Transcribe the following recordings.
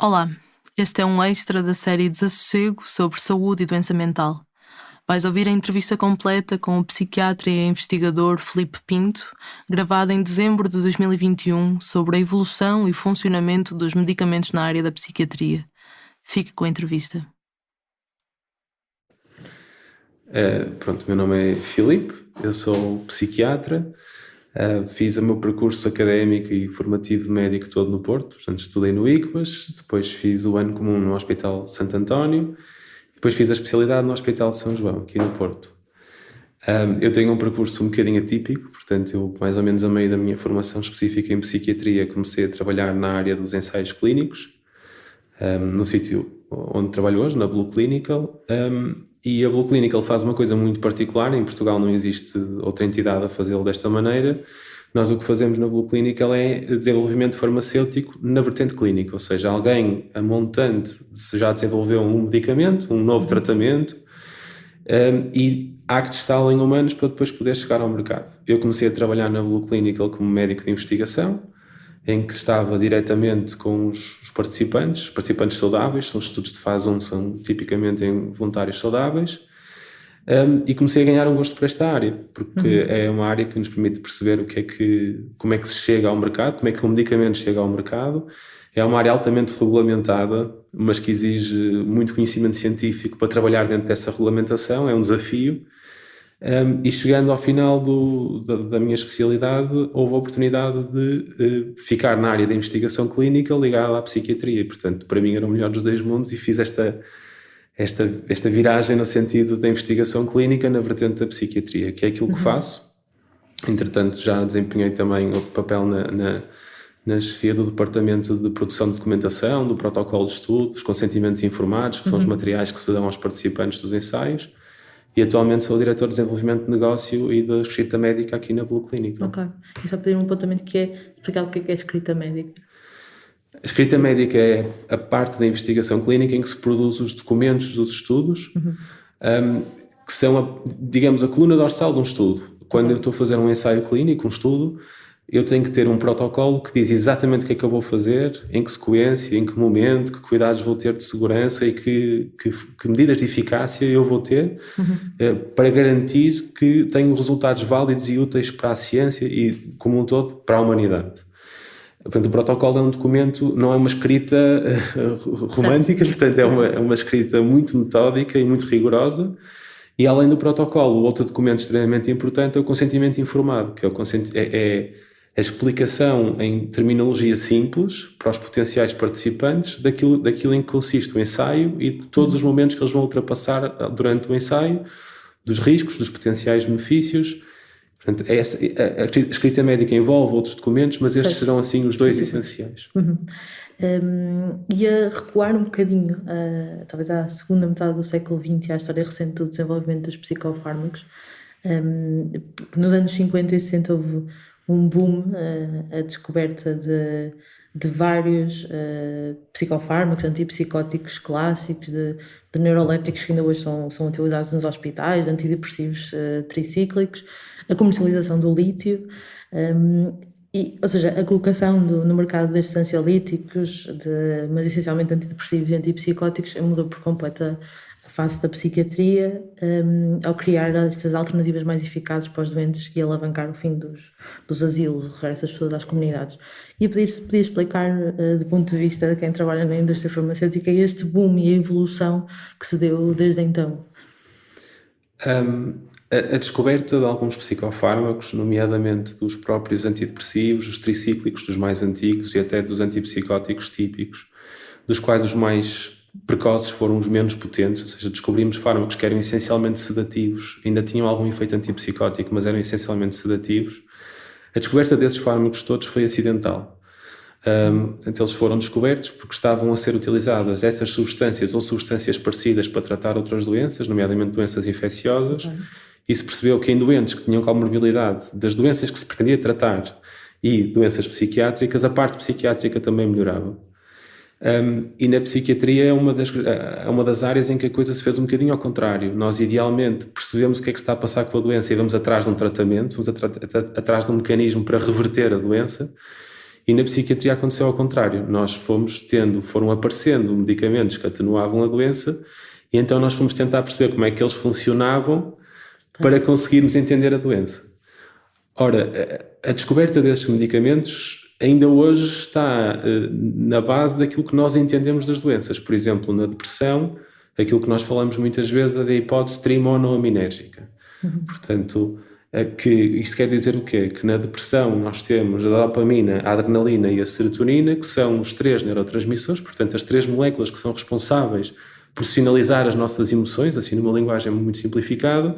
Olá, este é um extra da série Desassossego sobre saúde e doença mental. Vais ouvir a entrevista completa com o psiquiatra e investigador Filipe Pinto, gravada em dezembro de 2021, sobre a evolução e funcionamento dos medicamentos na área da psiquiatria. Fique com a entrevista. Meu nome é Filipe, eu sou psiquiatra, fiz o meu percurso académico e formativo de médico todo no Porto, portanto estudei no ICBAS, depois fiz o ano comum no Hospital Santo António, depois fiz a especialidade no Hospital de São João, aqui no Porto. Eu tenho um percurso um bocadinho atípico, portanto eu mais ou menos a meio da minha formação específica em psiquiatria comecei a trabalhar na área dos ensaios clínicos, no sítio onde trabalho hoje, na Blue Clinical, e a Blue Clinical faz uma coisa muito particular. Em Portugal não existe outra entidade a fazê-lo desta maneira. Nós o que fazemos na Blue Clinical é desenvolvimento farmacêutico na vertente clínica, ou seja, alguém a montante já desenvolveu um medicamento, um novo tratamento, e há que testá-lo em humanos para depois poder chegar ao mercado. Eu comecei a trabalhar na Blue Clinical como médico de investigação, em que estava diretamente com os participantes saudáveis. São estudos de fase 1, são tipicamente em voluntários saudáveis, e comecei a ganhar um gosto por esta área, porque é uma área que nos permite perceber como é que se chega ao mercado, como é que um medicamento chega ao mercado. É uma área altamente regulamentada, mas que exige muito conhecimento científico para trabalhar dentro dessa regulamentação, é um desafio. E chegando ao final da minha especialidade, houve a oportunidade de ficar na área da investigação clínica ligada à psiquiatria. E, portanto, para mim era o melhor dos dois mundos, e fiz esta viragem no sentido da investigação clínica na vertente da psiquiatria, que é aquilo que faço. Entretanto, já desempenhei também outro papel na chefia do departamento de produção de documentação, do protocolo de estudo, dos consentimentos informados, que são os materiais que se dão aos participantes dos ensaios. E atualmente sou o diretor de desenvolvimento de negócio e da escrita médica aqui na Blue Clinic. Ok. E só pedir um apontamento que é explicar o que é escrita médica. A escrita médica é a parte da investigação clínica em que se produz os documentos dos estudos, que são, digamos, a coluna dorsal de um estudo. Quando eu estou a fazer um ensaio clínico, um estudo, eu tenho que ter um protocolo que diz exatamente o que é que eu vou fazer, em que sequência, em que momento, que cuidados vou ter de segurança e que medidas de eficácia eu vou ter, para garantir que tenho resultados válidos e úteis para a ciência e, como um todo, para a humanidade. Portanto, o protocolo é um documento, não é uma escrita romântica, portanto é uma escrita muito metódica e muito rigorosa. E além do protocolo, outro documento extremamente importante é o consentimento informado, que é a explicação em terminologia simples para os potenciais participantes daquilo em que consiste o ensaio e de todos os momentos que eles vão ultrapassar durante o ensaio, dos riscos, dos potenciais benefícios. Portanto, a escrita médica envolve outros documentos, mas estes serão assim os dois essenciais. E a recuar um bocadinho, talvez à segunda metade do século XX, e à história recente do desenvolvimento dos psicofármacos, nos anos 50 e 60 houve um boom, a descoberta de vários psicofármacos, antipsicóticos clássicos, de neurolépticos que ainda hoje são utilizados nos hospitais, antidepressivos tricíclicos, a comercialização do lítio, ou seja, a colocação no mercado destes ansiolíticos, mas essencialmente antidepressivos e antipsicóticos, mudou por completo a face da psiquiatria, ao criar estas alternativas mais eficazes para os doentes e alavancar o fim dos asilos, o regresso das pessoas às comunidades. E podia explicar, do ponto de vista de quem trabalha na indústria farmacêutica, este boom e a evolução que se deu desde então. A descoberta de alguns psicofármacos, nomeadamente dos próprios antidepressivos, os tricíclicos, dos mais antigos, e até dos antipsicóticos típicos, dos quais os mais precoces foram os menos potentes, ou seja, descobrimos fármacos que eram essencialmente sedativos, ainda tinham algum efeito antipsicótico, mas eram essencialmente sedativos. A descoberta desses fármacos todos foi acidental. Eles foram descobertos porque estavam a ser utilizadas essas substâncias ou substâncias parecidas para tratar outras doenças, nomeadamente doenças infecciosas, e se percebeu que em doentes que tinham comorbilidade das doenças que se pretendia tratar e doenças psiquiátricas, a parte psiquiátrica também melhorava. E na psiquiatria é uma das áreas em que a coisa se fez um bocadinho ao contrário. Nós idealmente percebemos o que é que está a passar com a doença e vamos atrás de um tratamento, vamos atrás de um mecanismo para reverter a doença. E na psiquiatria aconteceu ao contrário. Nós foram aparecendo medicamentos que atenuavam a doença, e então nós fomos tentar perceber como é que eles funcionavam para conseguirmos entender a doença. Ora, a descoberta desses medicamentos ainda hoje está na base daquilo que nós entendemos das doenças. Por exemplo, na depressão, aquilo que nós falamos muitas vezes é da hipótese trimonoaminérgica. Portanto, que isto quer dizer o quê? Que na depressão nós temos a dopamina, a adrenalina e a serotonina, que são os 3 neurotransmissores, portanto as 3 moléculas que são responsáveis por sinalizar as nossas emoções, assim numa linguagem muito simplificada.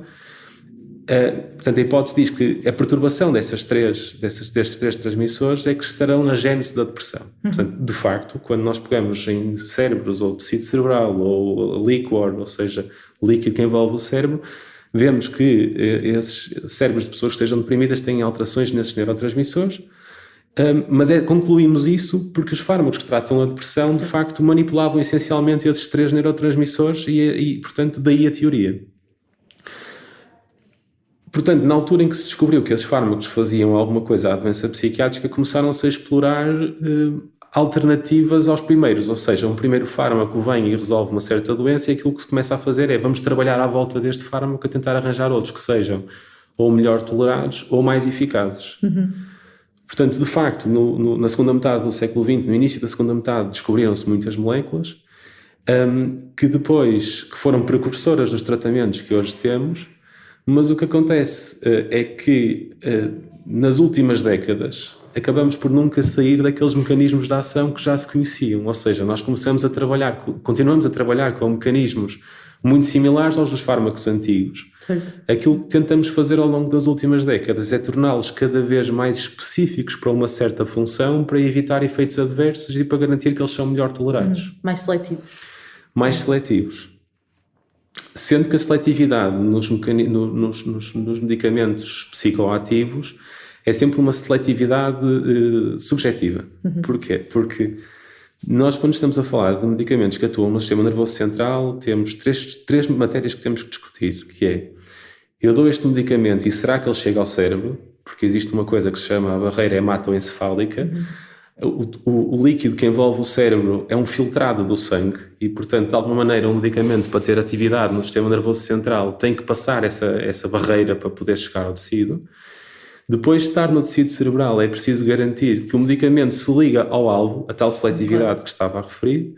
Portanto, a hipótese diz que a perturbação destes três transmissores é que estarão na gênese da depressão. Portanto, de facto, quando nós pegamos em cérebros ou tecido cerebral ou líquor, ou seja, líquido que envolve o cérebro, vemos que esses cérebros de pessoas que estejam deprimidas têm alterações nesses neurotransmissores, mas concluímos isso porque os fármacos que tratam a depressão, de facto, manipulavam essencialmente esses 3 neurotransmissores e, portanto, daí a teoria. Portanto, na altura em que se descobriu que esses fármacos faziam alguma coisa à doença psiquiátrica, começaram-se a explorar alternativas aos primeiros, ou seja, um primeiro fármaco vem e resolve uma certa doença e aquilo que se começa a fazer é vamos trabalhar à volta deste fármaco a tentar arranjar outros que sejam ou melhor tolerados ou mais eficazes. Portanto, de facto, na segunda metade do século XX, no início da segunda metade, descobriram-se muitas moléculas que depois que foram precursoras dos tratamentos que hoje temos. Mas o que acontece é que nas últimas décadas acabamos por nunca sair daqueles mecanismos de ação que já se conheciam, ou seja, nós continuamos a trabalhar com mecanismos muito similares aos dos fármacos antigos. Certo. Aquilo que tentamos fazer ao longo das últimas décadas é torná-los cada vez mais específicos para uma certa função, para evitar efeitos adversos e para garantir que eles são melhor tolerados. Mais seletivos. Mais seletivos. Sendo que a seletividade nos medicamentos psicoativos é sempre uma seletividade subjetiva. Porquê? Porque nós, quando estamos a falar de medicamentos que atuam no sistema nervoso central, temos três matérias que temos que discutir, que é, eu dou este medicamento e será que ele chega ao cérebro? Porque existe uma coisa que se chama a barreira hematoencefálica. O líquido que envolve o cérebro é um filtrado do sangue e, portanto, de alguma maneira, um medicamento para ter atividade no sistema nervoso central tem que passar essa barreira para poder chegar ao tecido. Depois de estar no tecido cerebral, é preciso garantir que o medicamento se liga ao alvo, a tal seletividade que estava a referir,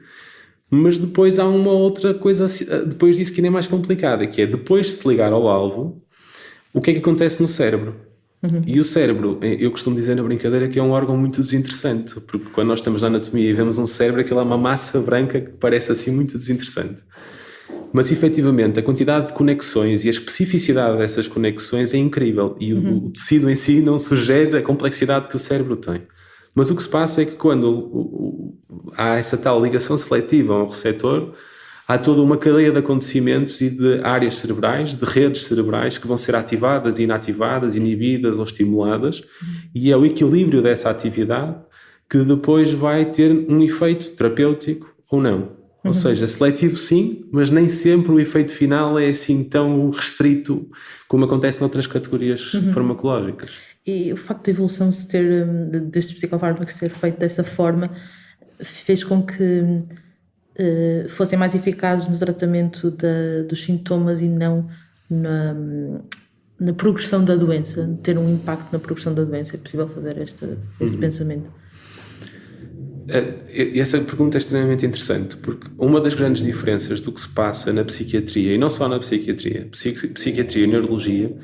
mas depois há uma outra coisa, depois disso que ainda é mais complicada, que é, depois de se ligar ao alvo, o que é que acontece no cérebro? E o cérebro, eu costumo dizer na brincadeira que é um órgão muito desinteressante, porque quando nós estamos na anatomia e vemos um cérebro, aquilo é uma massa branca que parece assim muito desinteressante. Mas, efetivamente, a quantidade de conexões e a especificidade dessas conexões é incrível e o tecido em si não sugere a complexidade que o cérebro tem. Mas o que se passa é que quando há essa tal ligação seletiva ao receptor, há toda uma cadeia de acontecimentos e de áreas cerebrais, de redes cerebrais que vão ser ativadas e inativadas, inibidas ou estimuladas, e é o equilíbrio dessa atividade que depois vai ter um efeito terapêutico ou não. Ou seja, seletivo sim, mas nem sempre o efeito final é assim tão restrito como acontece noutras categorias farmacológicas. E o facto de a evolução destes psicofármacos ser feito dessa forma fez com que fossem mais eficazes no tratamento dos sintomas e não na progressão da doença, ter um impacto na progressão da doença. É possível fazer este pensamento? Essa pergunta é extremamente interessante, porque uma das grandes diferenças do que se passa na psiquiatria, e não só na psiquiatria, psiquiatria e neurologia,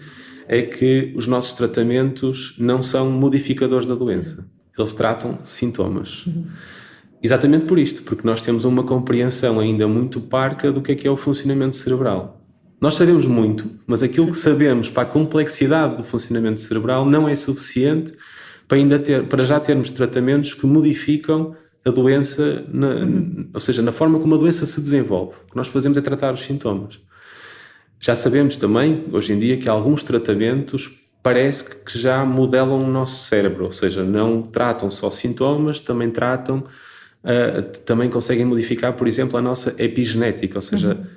é que os nossos tratamentos não são modificadores da doença, eles tratam sintomas. Exatamente por isto, porque nós temos uma compreensão ainda muito parca do que é o funcionamento cerebral. Nós sabemos muito, mas aquilo que sabemos para a complexidade do funcionamento cerebral não é suficiente para já termos tratamentos que modificam a doença, ou seja, na forma como a doença se desenvolve. O que nós fazemos é tratar os sintomas. Já sabemos também, hoje em dia, que alguns tratamentos parece que já modelam o nosso cérebro, ou seja, não tratam só sintomas, também também conseguem modificar, por exemplo, a nossa epigenética, ou seja,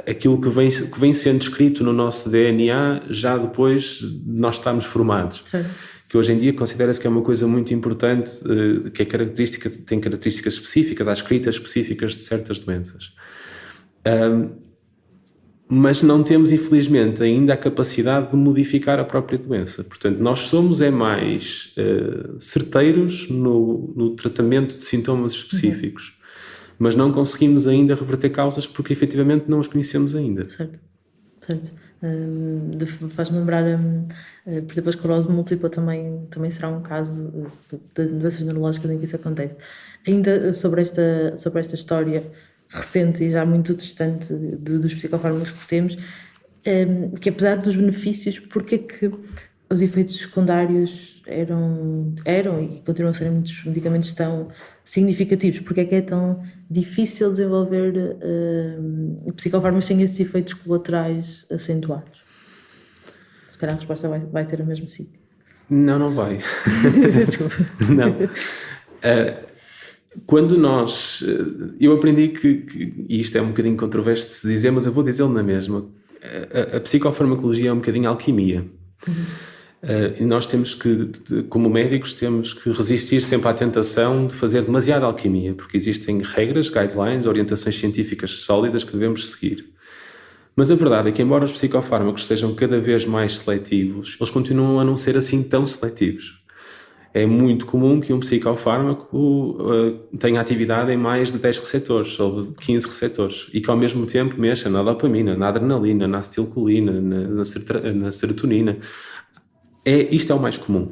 aquilo que vem sendo escrito no nosso DNA já depois de nós estarmos formados. Sim. que hoje em dia considera-se que é uma coisa muito importante, que é tem características específicas, há escritas específicas de certas doenças. Mas não temos, infelizmente, ainda a capacidade de modificar a própria doença. Portanto, nós somos mais certeiros no tratamento de sintomas específicos, mas não conseguimos ainda reverter causas porque efetivamente não as conhecemos ainda. Certo, certo. Faz-me lembrar, por exemplo, a esclerose múltipla também será um caso de doenças neurológicas em que isso acontece. Ainda sobre esta história recente e já muito distante dos psicofármacos que temos, que apesar dos benefícios, porque é que os efeitos secundários eram e continuam a ser muitos medicamentos tão significativos? Porque é que é tão difícil desenvolver psicofármacos sem esses efeitos colaterais acentuados? Se calhar a resposta vai ter o mesmo sítio. Não vai. Não. Quando eu aprendi e isto é um bocadinho controverso de se dizer, mas eu vou dizê-lo na mesma, a psicofarmacologia é um bocadinho alquimia. E nós temos que, como médicos, temos que resistir sempre à tentação de fazer demasiada alquimia, porque existem regras, guidelines, orientações científicas sólidas que devemos seguir. Mas a verdade é que, embora os psicofármacos sejam cada vez mais seletivos, eles continuam a não ser assim tão seletivos. É muito comum que um psicofármaco tenha atividade em mais de 10 receptores ou de 15 receptores e que ao mesmo tempo mexa na dopamina, na adrenalina, na acetilcolina, na serotonina. Isto é o mais comum.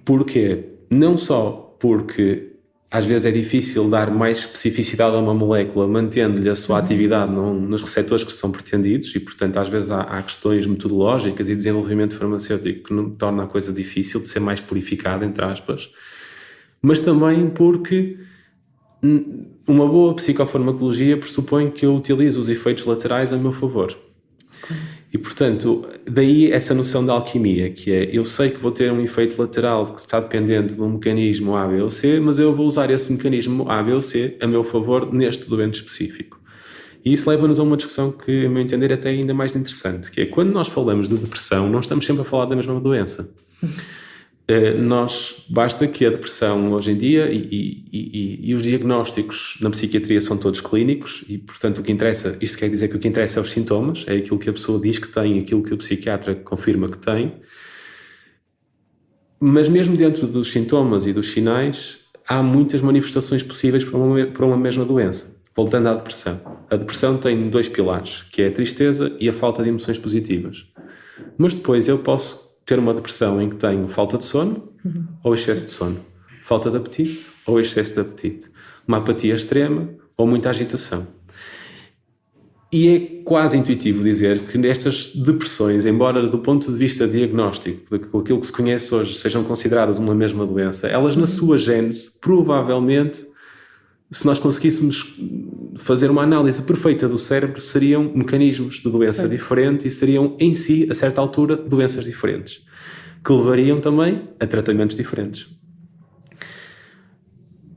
Porquê? Não só porque às vezes é difícil dar mais especificidade a uma molécula mantendo-lhe a sua atividade nos receptores que são pretendidos e, portanto, às vezes há questões metodológicas e desenvolvimento farmacêutico que torna a coisa difícil de ser mais purificada, entre aspas, mas também porque uma boa psicofarmacologia pressupõe que eu utilizo os efeitos laterais a meu favor. E, portanto, daí essa noção da alquimia, que é, eu sei que vou ter um efeito lateral que está dependente de um mecanismo A, B ou C, mas eu vou usar esse mecanismo A, B ou C a meu favor neste doente específico. E isso leva-nos a uma discussão que, a meu entender, é até ainda mais interessante, que é, quando nós falamos de depressão, não estamos sempre a falar da mesma doença. Basta que a depressão hoje em dia e os diagnósticos na psiquiatria são todos clínicos e, portanto, o que interessa, isto quer dizer que o que interessa é os sintomas, é aquilo que a pessoa diz que tem, aquilo que o psiquiatra confirma que tem, mas mesmo dentro dos sintomas e dos sinais há muitas manifestações possíveis para uma mesma doença. Voltando à depressão. A depressão tem 2 pilares, que é a tristeza e a falta de emoções positivas. Mas depois eu posso ter uma depressão em que tenho falta de sono ou excesso de sono, falta de apetite ou excesso de apetite, uma apatia extrema ou muita agitação. E é quase intuitivo dizer que nestas depressões, embora do ponto de vista diagnóstico, com aquilo que se conhece hoje, sejam consideradas uma mesma doença, elas na sua gênese, provavelmente, se nós conseguíssemos fazer uma análise perfeita do cérebro, seriam mecanismos de doença diferente e seriam, em si, a certa altura, doenças diferentes, que levariam também a tratamentos diferentes.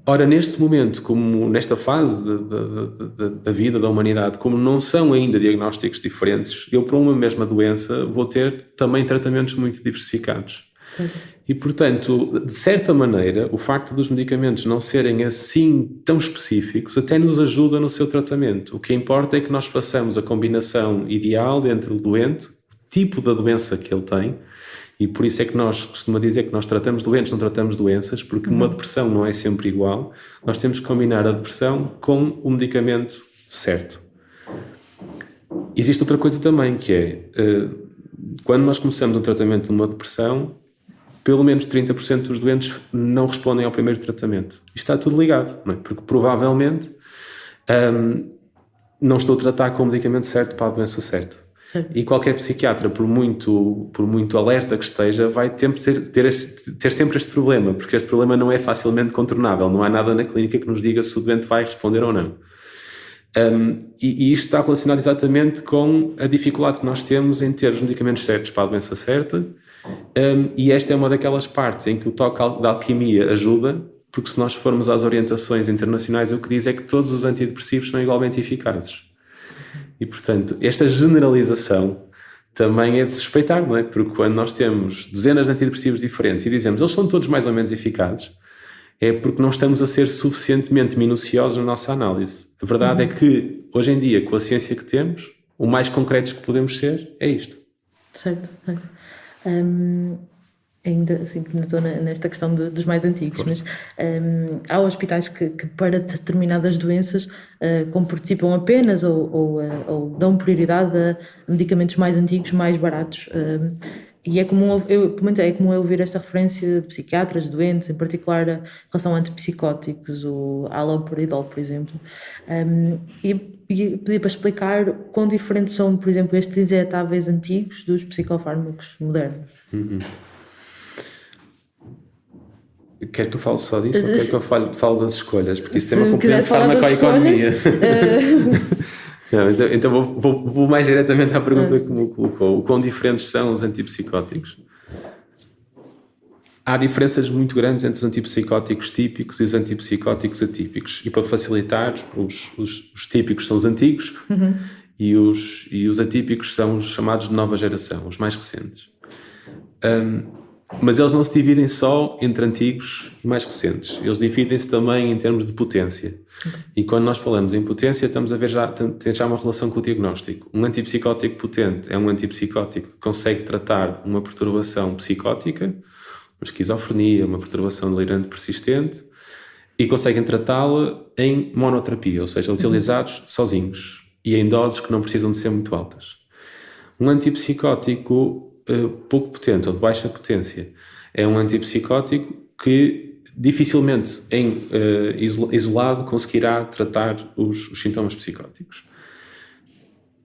Ora, neste momento, como nesta fase da vida da humanidade, como não são ainda diagnósticos diferentes, eu, para uma mesma doença, vou ter também tratamentos muito diversificados. E, portanto, de certa maneira, o facto dos medicamentos não serem assim tão específicos até nos ajuda no seu tratamento. O que importa é que nós façamos a combinação ideal entre o doente, o tipo da doença que ele tem, e por isso é que nós costumamos dizer que nós tratamos doentes, não tratamos doenças, porque uma depressão não é sempre igual. Nós temos que combinar a depressão com o medicamento certo. Existe outra coisa também, que é, quando nós começamos um tratamento de uma depressão, pelo menos 30% dos doentes não respondem ao primeiro tratamento. Isto está tudo ligado, não é? Porque provavelmente não estou a tratar com o medicamento certo para a doença certa. E qualquer psiquiatra, por muito alerta que esteja, vai ter sempre este problema, porque este problema não é facilmente contornável. Não há nada na clínica que nos diga se o doente vai responder ou não. E isto está relacionado exatamente com a dificuldade que nós temos em ter os medicamentos certos para a doença certa, e esta é uma daquelas partes em que o toque da alquimia ajuda, porque se nós formos às orientações internacionais, o que diz é que todos os antidepressivos são igualmente eficazes. E, portanto, esta generalização também é de suspeitar, não é? Porque quando nós temos dezenas de antidepressivos diferentes e dizemos eles são todos mais ou menos eficazes, é porque não estamos a ser suficientemente minuciosos na nossa análise. A verdade é que, hoje em dia, com a ciência que temos, o mais concretos que podemos ser é isto. Certo. Ainda assim, ainda estou nesta questão dos mais antigos, mas há hospitais que para determinadas doenças como participam apenas ou dão prioridade a medicamentos mais antigos, mais baratos. E é comum, pelo menos é comum eu ouvir esta referência de psiquiatras, doentes, em particular em relação a antipsicóticos, o haloperidol, por exemplo. E pedir para explicar quão diferentes são, por exemplo, estes injetáveis antigos dos psicofármacos modernos. Quer que eu fale só disso ou quer que eu fale das escolhas? Porque isso tem uma componente de farmacoeconomia. Não, então vou mais diretamente à pergunta que me colocou. O quão diferentes são os antipsicóticos? Há diferenças muito grandes entre os antipsicóticos típicos e os antipsicóticos atípicos. E para facilitar, os típicos são os antigos e os atípicos são os chamados de nova geração, os mais recentes. Mas eles não se dividem só entre antigos e mais recentes. Eles dividem-se também em termos de potência. E quando nós falamos em potência, estamos a ver tem já uma relação com o diagnóstico. Um antipsicótico potente é um antipsicótico que consegue tratar uma perturbação psicótica, uma esquizofrenia, uma perturbação delirante persistente, e conseguem tratá-la em monoterapia, ou seja, utilizados sozinhos e em doses que não precisam de ser muito altas. Um antipsicótico pouco potente ou de baixa potência é um antipsicótico que dificilmente isolado conseguirá tratar os sintomas psicóticos.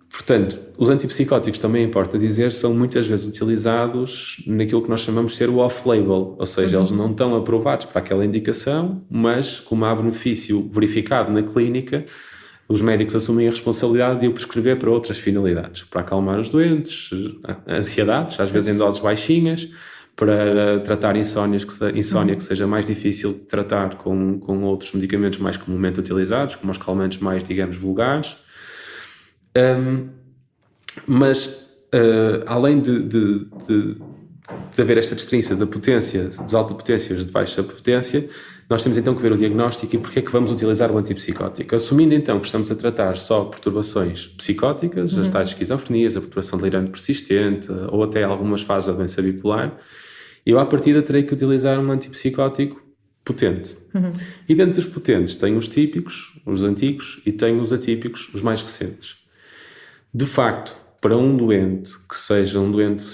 Portanto, os antipsicóticos, também importa dizer, são muitas vezes utilizados naquilo que nós chamamos de ser o off-label, ou seja, eles não estão aprovados para aquela indicação, mas como há benefício verificado na clínica, os médicos assumem a responsabilidade de o prescrever para outras finalidades, para acalmar os doentes, ansiedades, às vezes em doses baixinhas, para tratar insónia que seja mais difícil de tratar com outros medicamentos mais comumente utilizados, como os calmantes mais, digamos, vulgares. Além de haver esta distinção da potência, das alta potência e de baixa potência, nós temos então que ver o diagnóstico e porque é que vamos utilizar o antipsicótico. Assumindo então que estamos a tratar só perturbações psicóticas, as tais esquizofrenias, a perturbação delirante persistente ou até algumas fases da doença bipolar, eu à partida terei que utilizar um antipsicótico potente. E dentro dos potentes tenho os típicos, os antigos, e tenho os atípicos, os mais recentes. De facto, para um doente que seja um doente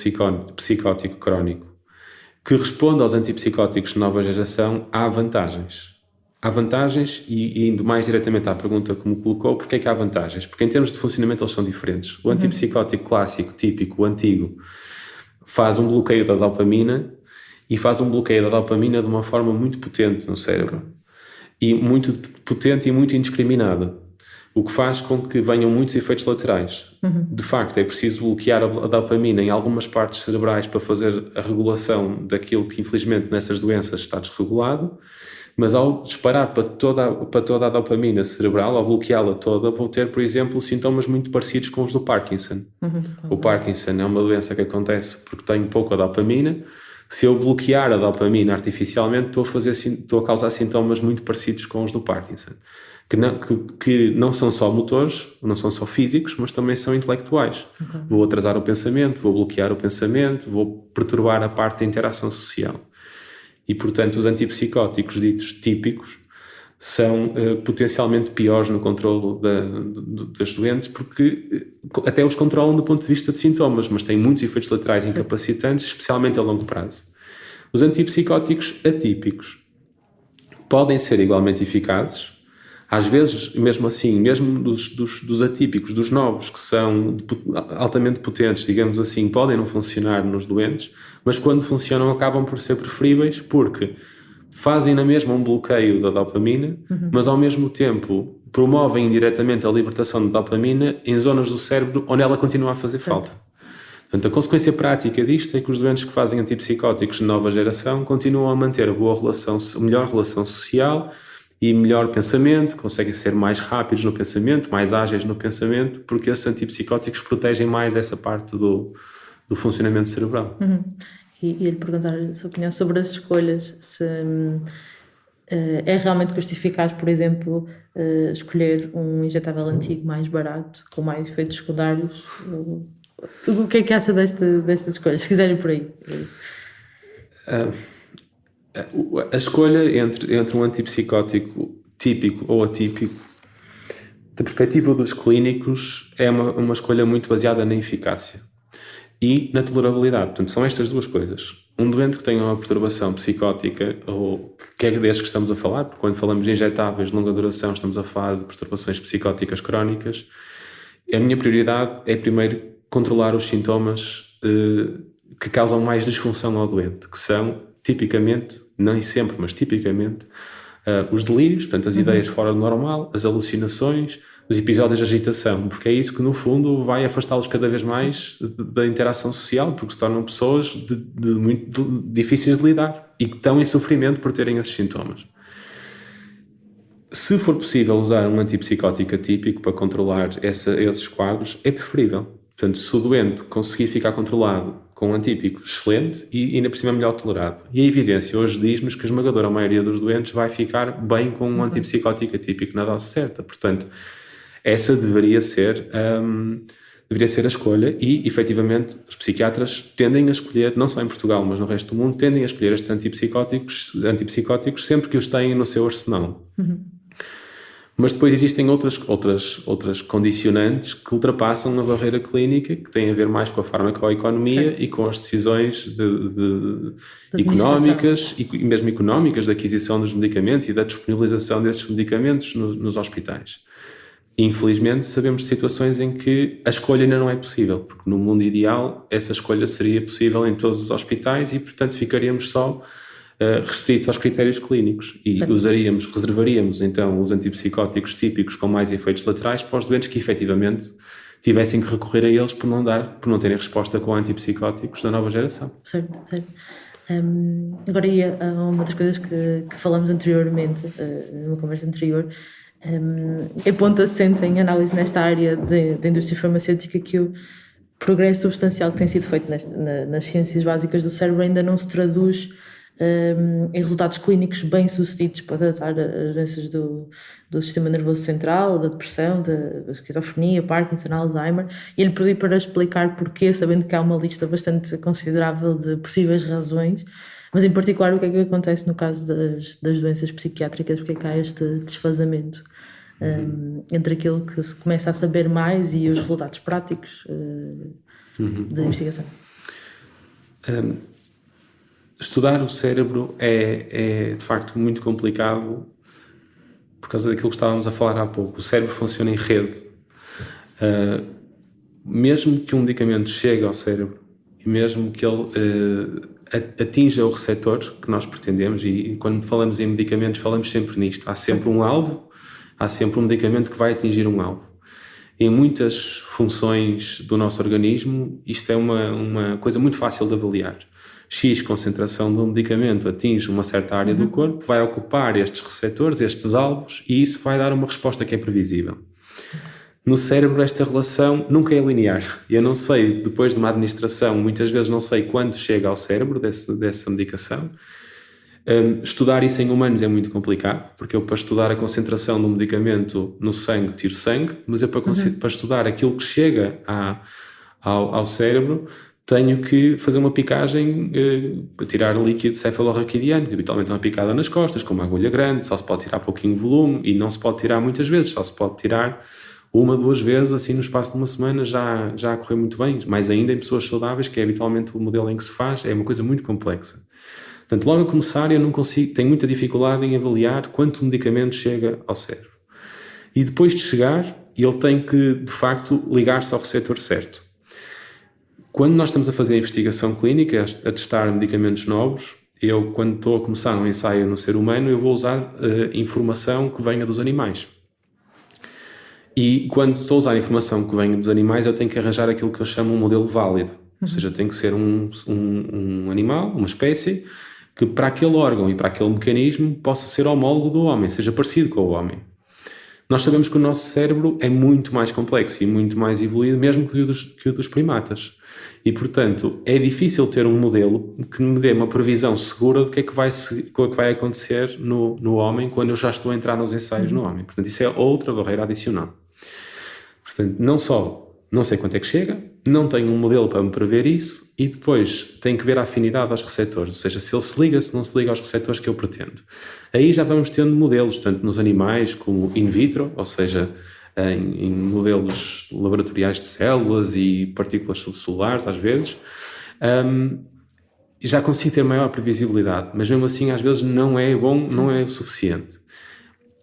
psicótico crónico, que responda aos antipsicóticos de nova geração, há vantagens. Há vantagens e indo mais diretamente à pergunta que me colocou, porque é que há vantagens? Porque em termos de funcionamento eles são diferentes. O antipsicótico clássico, típico, o antigo, faz um bloqueio da dopamina e faz um bloqueio da dopamina de uma forma muito potente no cérebro. E muito potente e muito indiscriminada. O que faz com que venham muitos efeitos laterais. De facto, é preciso bloquear a dopamina em algumas partes cerebrais para fazer a regulação daquilo que, infelizmente, nessas doenças está desregulado, mas ao disparar para toda a dopamina cerebral, ao bloqueá-la toda, vou ter, por exemplo, sintomas muito parecidos com os do Parkinson. O Parkinson é uma doença que acontece porque tenho pouca dopamina. Se eu bloquear a dopamina artificialmente, estou a causar sintomas muito parecidos com os do Parkinson. Que não são só motores, não são só físicos, mas também são intelectuais. Vou atrasar o pensamento, vou bloquear o pensamento, vou perturbar a parte da interação social. E, portanto, os antipsicóticos ditos típicos são potencialmente piores no controlo das doentes, porque até os controlam do ponto de vista de sintomas, mas têm muitos efeitos laterais incapacitantes, especialmente a longo prazo. Os antipsicóticos atípicos podem ser igualmente eficazes. Às vezes, mesmo assim, mesmo dos atípicos, dos novos, que são altamente potentes, digamos assim, podem não funcionar nos doentes, mas quando funcionam acabam por ser preferíveis porque fazem na mesma um bloqueio da dopamina, mas ao mesmo tempo promovem indiretamente a libertação de dopamina em zonas do cérebro onde ela continua a fazer falta. Portanto, a consequência prática disto é que os doentes que fazem antipsicóticos de nova geração continuam a manter a melhor relação social e melhor pensamento, conseguem ser mais rápidos no pensamento, mais ágeis no pensamento, porque esses antipsicóticos protegem mais essa parte do funcionamento cerebral. E ele perguntar a sua opinião sobre as escolhas, se é realmente justificado, por exemplo, escolher um injetável antigo mais barato, com mais efeitos secundários. O que é que acha destas escolhas? Se quiserem por aí. A escolha entre um antipsicótico típico ou atípico, da perspectiva dos clínicos, é uma escolha muito baseada na eficácia e na tolerabilidade. Portanto, são estas duas coisas. Um doente que tenha uma perturbação psicótica, ou que é desses que estamos a falar, porque quando falamos de injetáveis de longa duração estamos a falar de perturbações psicóticas crónicas, a minha prioridade é primeiro controlar os sintomas que causam mais disfunção ao doente, que são tipicamente, nem sempre, mas tipicamente, os delírios, portanto as ideias fora do normal, as alucinações, os episódios de agitação, porque é isso que no fundo vai afastá-los cada vez mais da interação social, porque se tornam pessoas muito difíceis de lidar e que estão em sofrimento por terem esses sintomas. Se for possível usar um antipsicótico atípico para controlar esses quadros, é preferível. Portanto, se o doente conseguir ficar controlado com um atípico, excelente, e ainda por cima melhor tolerado. E a evidência hoje diz-nos que a esmagadora maioria dos doentes vai ficar bem com um antipsicótico atípico na dose certa. Portanto, essa deveria ser a escolha e, efetivamente, os psiquiatras tendem a escolher, não só em Portugal, mas no resto do mundo, tendem a escolher estes antipsicóticos sempre que os têm no seu arsenal. Mas depois existem outras condicionantes que ultrapassam a barreira clínica, que têm a ver mais com a farmacoeconomia e com as decisões económicas e mesmo económicas da aquisição dos medicamentos e da disponibilização desses medicamentos nos hospitais. Infelizmente, sabemos de situações em que a escolha ainda não é possível, porque no mundo ideal essa escolha seria possível em todos os hospitais e, portanto, ficaríamos só restritos aos critérios clínicos e reservaríamos então os antipsicóticos típicos com mais efeitos laterais para os doentes que efetivamente tivessem que recorrer a eles por não terem resposta com antipsicóticos da nova geração. Certo. Agora ia a uma das coisas que falamos anteriormente, numa conversa anterior, é ponto assente em análise nesta área da indústria farmacêutica que o progresso substancial que tem sido feito nas ciências básicas do cérebro ainda não se traduz em resultados clínicos bem-sucedidos para tratar as doenças do sistema nervoso central, da depressão, da esquizofrenia, Parkinson, Alzheimer, e ele pediu para explicar porquê, sabendo que há uma lista bastante considerável de possíveis razões, mas em particular o que é que acontece no caso das doenças psiquiátricas, porque é que há este desfazamento entre aquilo que se começa a saber mais e os resultados práticos da investigação. Estudar o cérebro é de facto muito complicado por causa daquilo que estávamos a falar há pouco. O cérebro funciona em rede. Mesmo que um medicamento chegue ao cérebro e mesmo que ele atinja o receptor que nós pretendemos, e quando falamos em medicamentos falamos sempre nisto, há sempre um alvo, há sempre um medicamento que vai atingir um alvo. Em muitas funções do nosso organismo isto é uma coisa muito fácil de avaliar. X concentração de um medicamento atinge uma certa área do corpo, vai ocupar estes receptores, estes alvos, e isso vai dar uma resposta que é previsível. No cérebro esta relação nunca é linear. Eu não sei, depois de uma administração, muitas vezes não sei quando chega ao cérebro dessa medicação. Estudar isso em humanos é muito complicado, porque eu para estudar a concentração de um medicamento no sangue tiro sangue, mas eu para estudar aquilo que chega ao cérebro tenho que fazer uma picagem para tirar líquido cefalorraquidiano, que habitualmente é uma picada nas costas, com uma agulha grande, só se pode tirar pouquinho volume e não se pode tirar muitas vezes, só se pode tirar 1-2 vezes, assim no espaço de uma semana já a correr muito bem, mais ainda em pessoas saudáveis, que é habitualmente o modelo em que se faz, é uma coisa muito complexa. Portanto, logo a começar eu não consigo, tenho muita dificuldade em avaliar quanto medicamento chega ao cérebro. E depois de chegar, ele tem que, de facto, ligar-se ao receptor certo. Quando nós estamos a fazer a investigação clínica, a testar medicamentos novos, eu, quando estou a começar um ensaio no ser humano, eu vou usar informação que venha dos animais. E quando estou a usar informação que venha dos animais, eu tenho que arranjar aquilo que eu chamo um modelo válido. Ou seja, tem que ser um animal, uma espécie, que para aquele órgão e para aquele mecanismo possa ser homólogo do homem, seja parecido com o homem. Nós sabemos que o nosso cérebro é muito mais complexo e muito mais evoluído, mesmo que o dos primatas. E, portanto, é difícil ter um modelo que me dê uma previsão segura do que é que vai acontecer no homem quando eu já estou a entrar nos ensaios no homem. Portanto, isso é outra barreira adicional. Portanto, não sei quanto é que chega, não tenho um modelo para me prever isso e depois tenho que ver a afinidade aos receptores, ou seja, se ele se liga, se não se liga aos receptores que eu pretendo. Aí já vamos tendo modelos, tanto nos animais como in vitro, ou seja, em modelos laboratoriais de células e partículas subcelulares, às vezes, já consigo ter maior previsibilidade, mas mesmo assim às vezes não é bom, não é o suficiente.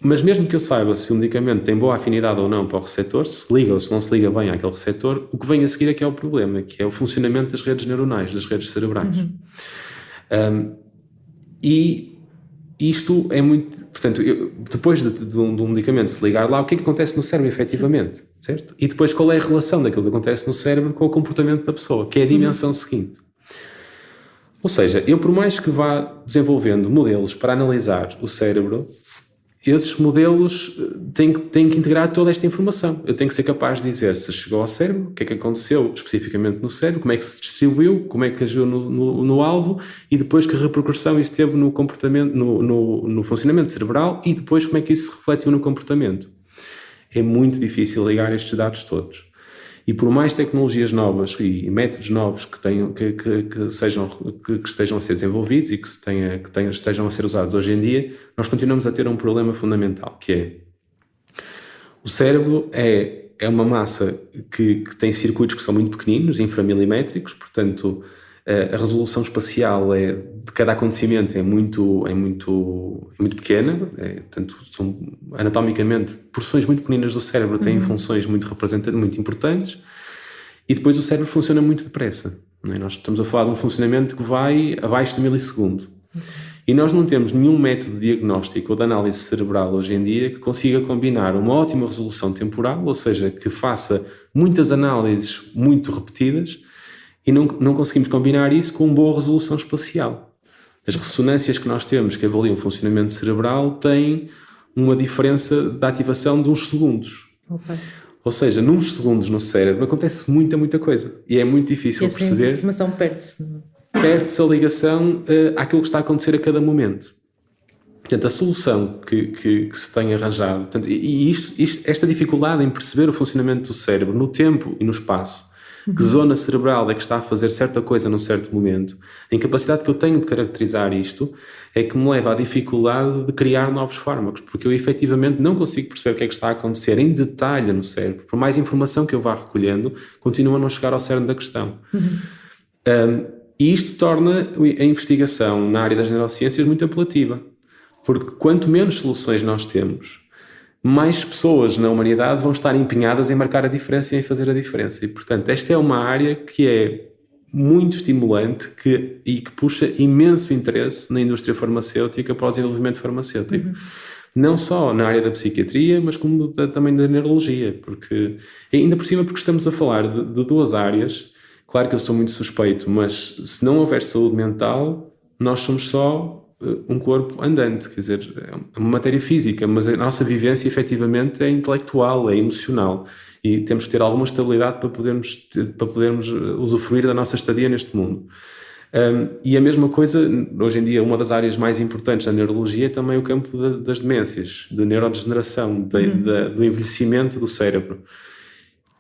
Mas mesmo que eu saiba se o medicamento tem boa afinidade ou não para o receptor, se liga ou se não se liga bem àquele receptor, o que vem a seguir é que é o problema, que é o funcionamento das redes neuronais, das redes cerebrais. E isto é muito... Portanto, depois de um medicamento se ligar lá, o que é que acontece no cérebro efetivamente? Certo? E depois qual é a relação daquilo que acontece no cérebro com o comportamento da pessoa, que é a dimensão seguinte. Ou seja, eu por mais que vá desenvolvendo modelos para analisar o cérebro, esses modelos têm que integrar toda esta informação. Eu tenho que ser capaz de dizer se chegou ao cérebro, o que é que aconteceu especificamente no cérebro, como é que se distribuiu, como é que agiu no alvo e depois que repercussão isso teve no comportamento, no funcionamento cerebral e depois como é que isso se refletiu no comportamento. É muito difícil ligar estes dados todos. E por mais tecnologias novas e métodos novos que estejam a ser desenvolvidos e que estejam a ser usados hoje em dia, nós continuamos a ter um problema fundamental, que é o cérebro é uma massa que tem circuitos que são muito pequeninos, inframilimétricos, portanto a resolução espacial de cada acontecimento é muito pequena, portanto, são anatomicamente porções muito pequeninas do cérebro têm funções muito representativas, muito importantes, e depois o cérebro funciona muito depressa. Não é? Nós estamos a falar de um funcionamento que vai abaixo de milissegundo. E nós não temos nenhum método de diagnóstico ou de análise cerebral hoje em dia que consiga combinar uma ótima resolução temporal, ou seja, que faça muitas análises muito repetidas, e não conseguimos combinar isso com boa resolução espacial. As ressonâncias que nós temos que avaliam o funcionamento cerebral têm uma diferença de ativação de uns segundos. Okay. Ou seja, nos segundos no cérebro acontece muita coisa. E é muito difícil perceber... a informação perde-se. Perde-se a ligação àquilo que está a acontecer a cada momento. Portanto, a solução que se tem arranjado... Portanto, esta dificuldade em perceber o funcionamento do cérebro no tempo e no espaço, que zona cerebral é que está a fazer certa coisa num certo momento, a incapacidade que eu tenho de caracterizar isto é que me leva à dificuldade de criar novos fármacos, porque eu efetivamente não consigo perceber o que é que está a acontecer em detalhe no cérebro. Por mais informação que eu vá recolhendo, continua a não chegar ao cerne da questão. E isto torna a investigação na área das neurociências muito apelativa, porque quanto menos soluções nós temos, mais pessoas na humanidade vão estar empenhadas em marcar a diferença e em fazer a diferença. E, portanto, esta é uma área que é muito estimulante e que puxa imenso interesse na indústria farmacêutica para o desenvolvimento farmacêutico. Não só na área da psiquiatria, mas como também da neurologia. Porque, ainda por cima, porque estamos a falar de duas áreas. Claro que eu sou muito suspeito, mas se não houver saúde mental, nós somos só um corpo andante, quer dizer, é uma matéria física, mas a nossa vivência efetivamente é intelectual, é emocional e temos que ter alguma estabilidade para podermos usufruir da nossa estadia neste mundo. E a mesma coisa, hoje em dia, uma das áreas mais importantes da neurologia é também o campo das demências, da neurodegeneração, do envelhecimento do cérebro.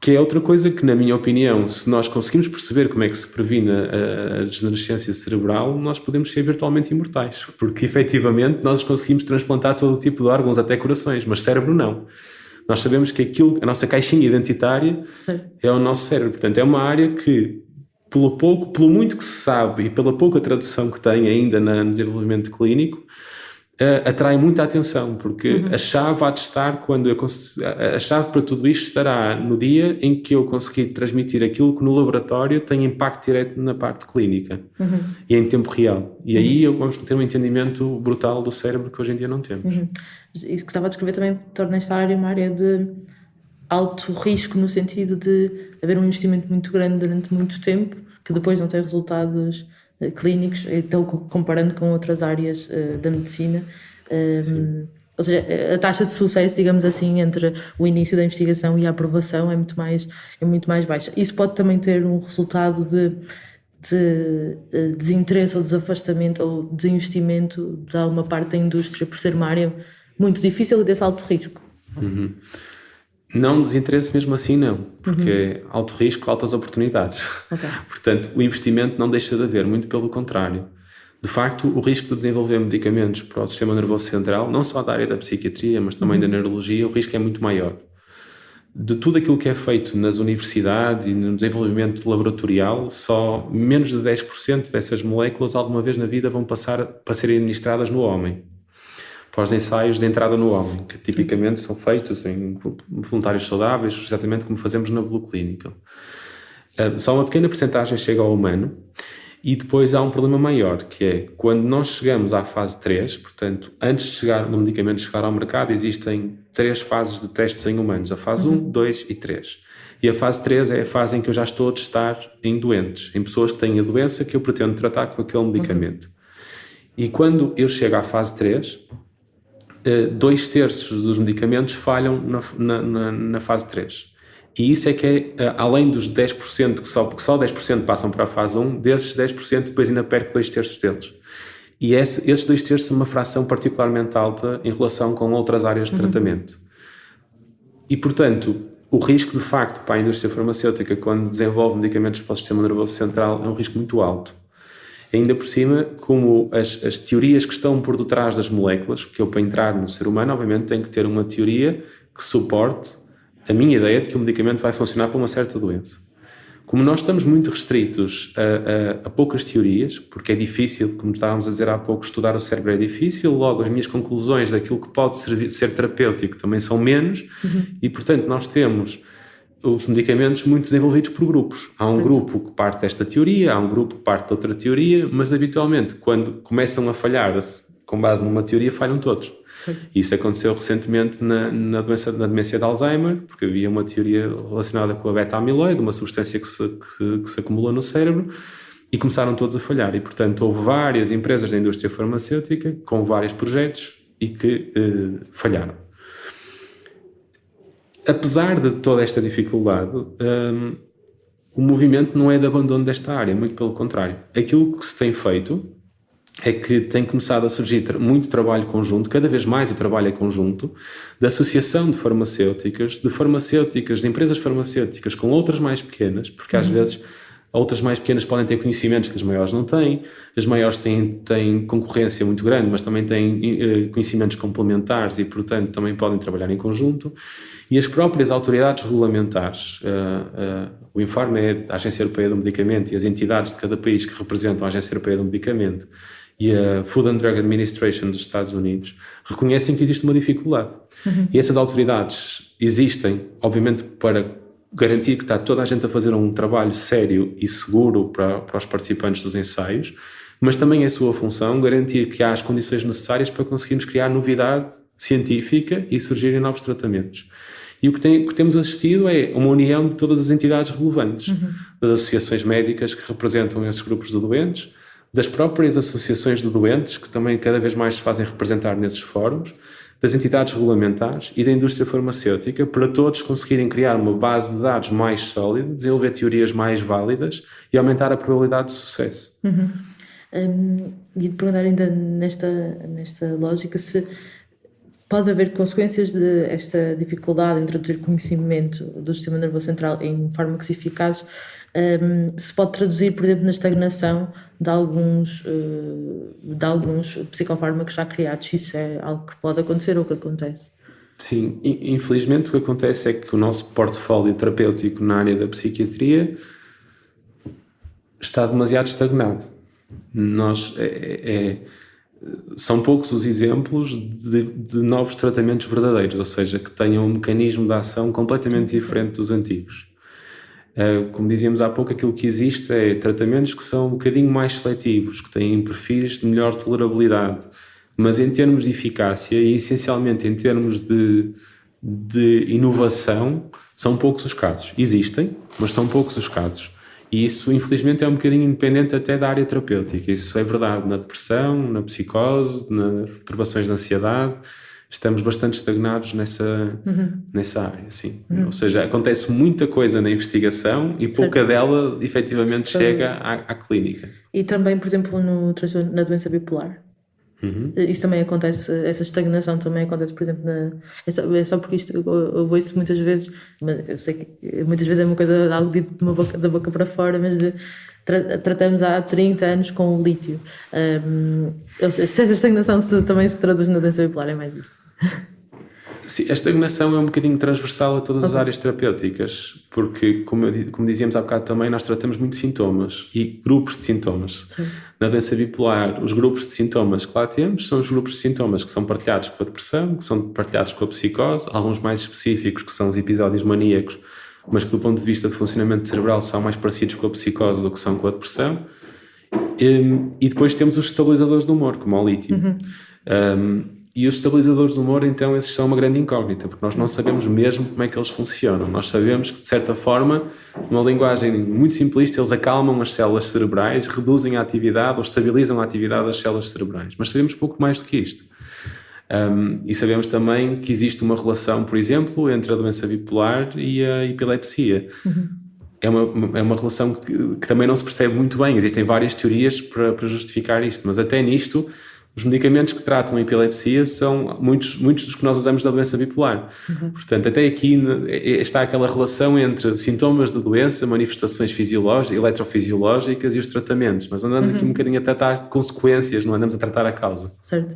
Que é outra coisa que, na minha opinião, se nós conseguimos perceber como é que se previne a degenerescência cerebral, nós podemos ser virtualmente imortais, porque efetivamente nós conseguimos transplantar todo o tipo de órgãos, até corações, mas cérebro não. Nós sabemos que a nossa caixinha identitária é o nosso cérebro. Portanto, é uma área que, pelo muito que se sabe e pela pouca tradução que tem ainda no desenvolvimento clínico, atrai muita atenção, porque a chave há de estar a chave para tudo isto estará no dia em que eu conseguir transmitir aquilo que no laboratório tem impacto direto na parte clínica e em tempo real. E aí vamos ter um entendimento brutal do cérebro que hoje em dia não temos. Isso que estava a descrever também torna esta área uma área de alto risco, no sentido de haver um investimento muito grande durante muito tempo que depois não tem resultados clínicos, então comparando com outras áreas da medicina. Ou seja, a taxa de sucesso, digamos assim, entre o início da investigação e a aprovação é muito mais baixa. Isso pode também ter um resultado de desinteresse ou desafastamento ou desinvestimento de alguma parte da indústria por ser uma área muito difícil e desse alto risco. Não desinteresse mesmo assim, não, porque é alto risco, altas oportunidades. Okay. Portanto, o investimento não deixa de haver, muito pelo contrário. De facto, o risco de desenvolver medicamentos para o sistema nervoso central, não só da área da psiquiatria, mas também da neurologia, o risco é muito maior. De tudo aquilo que é feito nas universidades e no desenvolvimento laboratorial, só menos de 10% dessas moléculas alguma vez na vida vão passar para serem administradas no homem, para os ensaios de entrada no homem, que tipicamente são feitos em voluntários saudáveis, exatamente como fazemos na Blue Clinical. Só uma pequena percentagem chega ao humano. E depois há um problema maior, que é quando nós chegamos à fase 3, portanto, antes de do medicamento chegar ao mercado, existem 3 fases de testes em humanos, a fase 1, 2 e 3. E a fase 3 é a fase em que eu já estou a testar em doentes, em pessoas que têm a doença que eu pretendo tratar com aquele medicamento. E quando eu chego à fase 3, 2/3 dos medicamentos falham na fase 3. E isso é que é, além dos 10%, porque só 10% passam para a fase 1, desses 10% depois ainda perco 2/3 deles. E esses 2/3 são uma fração particularmente alta em relação com outras áreas de tratamento. E, portanto, o risco de facto para a indústria farmacêutica quando desenvolve medicamentos para o sistema nervoso central é um risco muito alto. Ainda por cima, como as teorias que estão por detrás das moléculas, porque eu para entrar no ser humano obviamente tenho que ter uma teoria que suporte a minha ideia de que o medicamento vai funcionar para uma certa doença. Como nós estamos muito restritos a poucas teorias, porque é difícil, como estávamos a dizer há pouco, estudar o cérebro é difícil, logo as minhas conclusões daquilo que pode ser terapêutico também são menos, e portanto nós temos os medicamentos muito desenvolvidos por grupos. Há um grupo que parte desta teoria, há um grupo que parte de outra teoria, mas habitualmente quando começam a falhar com base numa teoria, falham todos. Isso aconteceu recentemente na demência de Alzheimer, porque havia uma teoria relacionada com a beta-amiloide, uma substância que se acumula no cérebro, e começaram todos a falhar. E, portanto, houve várias empresas da indústria farmacêutica com vários projetos e que falharam. Apesar de toda esta dificuldade, o movimento não é de abandono desta área, muito pelo contrário. Aquilo que se tem feito é que tem começado a surgir muito trabalho conjunto, cada vez mais o trabalho é conjunto, da associação de farmacêuticas, de empresas farmacêuticas com outras mais pequenas, porque às vezes outras mais pequenas podem ter conhecimentos que as maiores não têm, as maiores têm concorrência muito grande, mas também têm conhecimentos complementares e, portanto, também podem trabalhar em conjunto. E as próprias autoridades regulamentares, o Infarmed, a Agência Europeia do Medicamento e as entidades de cada país que representam a Agência Europeia do Medicamento e a Food and Drug Administration dos Estados Unidos, reconhecem que existe uma dificuldade. E essas autoridades existem, obviamente, para garantir que está toda a gente a fazer um trabalho sério e seguro para os participantes dos ensaios, mas também é sua função garantir que há as condições necessárias para conseguirmos criar novidade científica e surgirem novos tratamentos. E o que temos assistido é uma união de todas as entidades relevantes, das associações médicas que representam esses grupos de doentes, das próprias associações de doentes, que também cada vez mais se fazem representar nesses fóruns, das entidades regulamentares e da indústria farmacêutica, para todos conseguirem criar uma base de dados mais sólida, desenvolver teorias mais válidas e aumentar a probabilidade de sucesso. E de perguntar ainda nesta lógica se pode haver consequências desta dificuldade em introduzir conhecimento do sistema nervoso central em fármacos eficazes, se pode traduzir, por exemplo, na estagnação de alguns psicofármacos já criados. Isso é algo que pode acontecer ou que acontece? Sim, infelizmente o que acontece é que o nosso portfólio terapêutico na área da psiquiatria está demasiado estagnado. São poucos os exemplos de novos tratamentos verdadeiros, ou seja, que tenham um mecanismo de ação completamente diferente dos antigos. Como dizíamos há pouco, aquilo que existe é tratamentos que são um bocadinho mais seletivos, que têm perfis de melhor tolerabilidade, mas em termos de eficácia e essencialmente em termos de inovação, são poucos os casos. Existem, mas são poucos os casos. E isso, infelizmente, é um bocadinho independente até da área terapêutica. Isso é verdade na depressão, na psicose, nas perturbações de ansiedade. Estamos bastante estagnados nessa área, sim. Ou seja, acontece muita coisa na investigação e pouca dela, efetivamente, chega à clínica. E também, por exemplo, na doença bipolar. Isso também acontece, essa estagnação também acontece, por exemplo, é só porque isto eu ouço muitas vezes, mas eu sei que muitas vezes é uma coisa, algo dito da boca para fora, mas tratamos há 30 anos com o lítio. Se essa estagnação também se traduz na doença bipolar, é mais isso. Sim, a estagnação é um bocadinho transversal a todas as áreas terapêuticas, porque, como dizíamos há bocado também, nós tratamos muito sintomas e grupos de sintomas. Sim. Na doença bipolar, os grupos de sintomas que lá temos são os grupos de sintomas que são partilhados com a depressão, que são partilhados com a psicose, alguns mais específicos, que são os episódios maníacos, mas que do ponto de vista de funcionamento cerebral são mais parecidos com a psicose do que são com a depressão. E depois temos os estabilizadores do humor, como o lítio. E os estabilizadores do humor, então, esses são uma grande incógnita, porque nós não sabemos mesmo como é que eles funcionam. Nós sabemos que, de certa forma, numa linguagem muito simplista, eles acalmam as células cerebrais, reduzem a atividade ou estabilizam a atividade das células cerebrais. Mas sabemos pouco mais do que isto. E sabemos também que existe uma relação, por exemplo, entre a doença bipolar e a epilepsia. É uma relação que também não se percebe muito bem. Existem várias teorias para justificar isto, mas até nisto, os medicamentos que tratam a epilepsia são muitos dos que nós usamos da doença bipolar. Portanto, até aqui está aquela relação entre sintomas da doença, manifestações fisiológicas, eletrofisiológicas e os tratamentos. Mas andamos aqui um bocadinho a tratar consequências, não andamos a tratar a causa. Certo.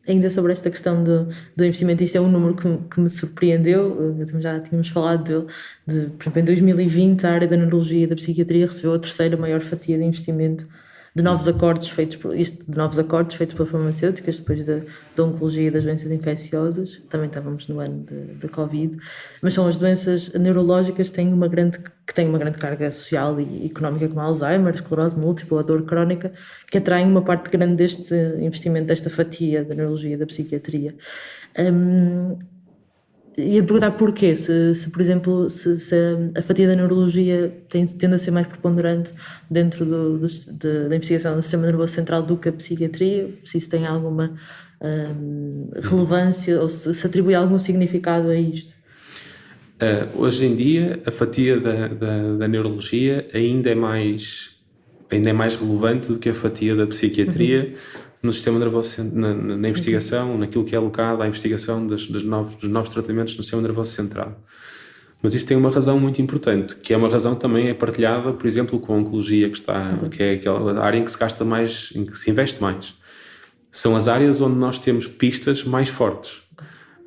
Ainda sobre esta questão do investimento, isto é um número que me surpreendeu. Já tínhamos falado por exemplo, em 2020 a área da neurologia e da psiquiatria recebeu a terceira maior fatia de investimento de novos acordos feitos por farmacêuticas, depois da oncologia e das doenças infecciosas. Também estávamos no ano da Covid, mas são as doenças neurológicas que têm uma grande carga social e económica, como a Alzheimer, esclerose múltipla, a dor crónica, que atraem uma parte grande deste investimento, desta fatia da neurologia e da psiquiatria. Ia perguntar porquê, se por exemplo, se a fatia da neurologia tende a ser mais preponderante dentro da investigação do sistema nervoso central do que a psiquiatria, se isso tem alguma relevância ou se atribui algum significado a isto. Hoje em dia, a fatia da neurologia ainda é mais relevante do que a fatia da psiquiatria no sistema nervoso, na investigação, naquilo que é alocado à investigação dos novos tratamentos no sistema nervoso central. Mas isto tem uma razão muito importante, que é uma razão que também é partilhada, por exemplo, com a oncologia, que é aquela área em que se gasta mais, em que se investe mais. São as áreas onde nós temos pistas mais fortes.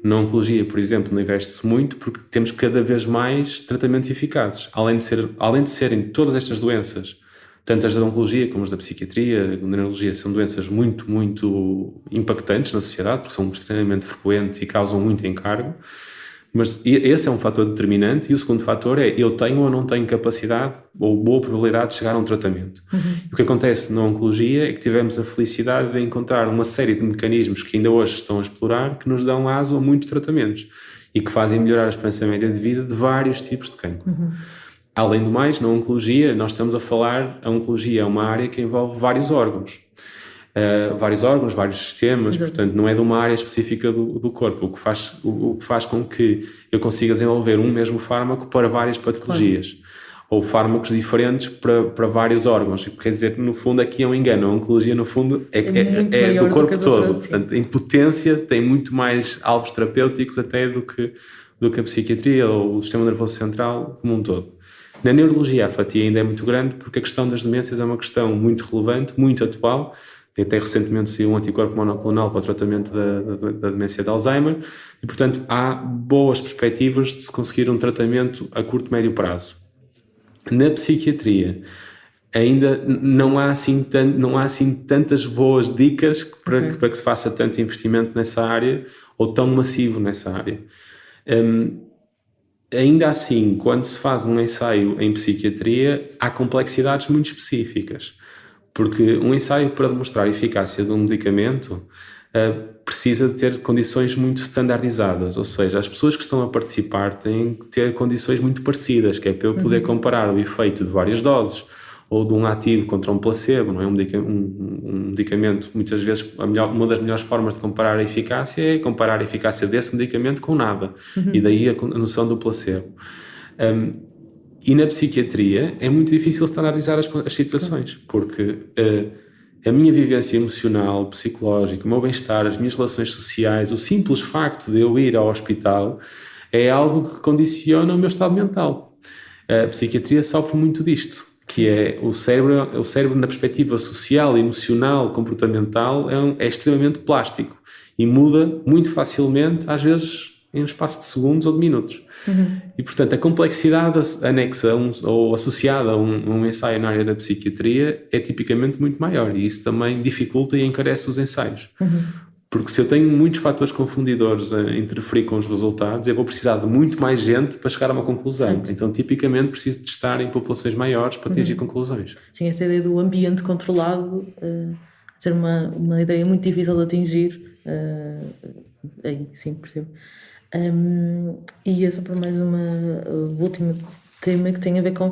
Na oncologia, por exemplo, não investe-se muito porque temos cada vez mais tratamentos eficazes. Além de serem todas estas doenças, tanto as da oncologia como as da psiquiatria, da neurologia, são doenças muito, muito impactantes na sociedade, porque são extremamente frequentes e causam muito encargo. Mas esse é um fator determinante, e o segundo fator é eu tenho ou não tenho capacidade ou boa probabilidade de chegar a um tratamento. E o que acontece na oncologia é que tivemos a felicidade de encontrar uma série de mecanismos que ainda hoje estão a explorar, que nos dão aso a muitos tratamentos e que fazem melhorar a esperança média de vida de vários tipos de cancro. Além do mais, na oncologia, nós estamos a falar, a oncologia é uma área que envolve vários órgãos, vários sistemas. Portanto, não é de uma área específica do corpo, o que faz com que eu consiga desenvolver um mesmo fármaco para várias patologias, ou fármacos diferentes para vários órgãos. Quer dizer, no fundo, aqui é um engano. A oncologia, no fundo, é do corpo todo. Portanto, em potência, tem muito mais alvos terapêuticos até do que a psiquiatria ou o sistema nervoso central como um todo. Na neurologia, a fatia ainda é muito grande, porque a questão das demências é uma questão muito relevante, muito atual. Até recentemente saiu um anticorpo monoclonal para o tratamento da demência de Alzheimer e, portanto, há boas perspectivas de se conseguir um tratamento a curto e médio prazo. Na psiquiatria, ainda não há assim tantas boas dicas para que se faça tanto investimento nessa área ou tão massivo nessa área. Ainda assim, quando se faz um ensaio em psiquiatria, há complexidades muito específicas, porque um ensaio para demonstrar a eficácia de um medicamento precisa de ter condições muito standardizadas, ou seja, as pessoas que estão a participar têm que ter condições muito parecidas, que é para eu poder comparar o efeito de várias doses ou de um ativo contra um placebo, não é? Um medicamento, muitas vezes, uma das melhores formas de comparar a eficácia é comparar a eficácia desse medicamento com nada, e daí a noção do placebo. E na psiquiatria é muito difícil standardizar as situações, porque a minha vivência emocional, psicológica, o meu bem-estar, as minhas relações sociais, o simples facto de eu ir ao hospital é algo que condiciona o meu estado mental. A psiquiatria sofre muito disto, que é o cérebro na perspectiva social, emocional, comportamental, é extremamente plástico e muda muito facilmente, às vezes em um espaço de segundos ou de minutos. E, portanto, a complexidade anexa ou associada a um ensaio na área da psiquiatria é tipicamente muito maior, e isso também dificulta e encarece os ensaios. Porque se eu tenho muitos fatores confundidores a interferir com os resultados, eu vou precisar de muito mais gente para chegar a uma conclusão. Certo. Então, tipicamente, preciso de estar em populações maiores para atingir conclusões. Sim, essa ideia do ambiente controlado ser uma ideia muito difícil de atingir. Aí, sim, percebo. E é só para mais o último tema que tem a ver com...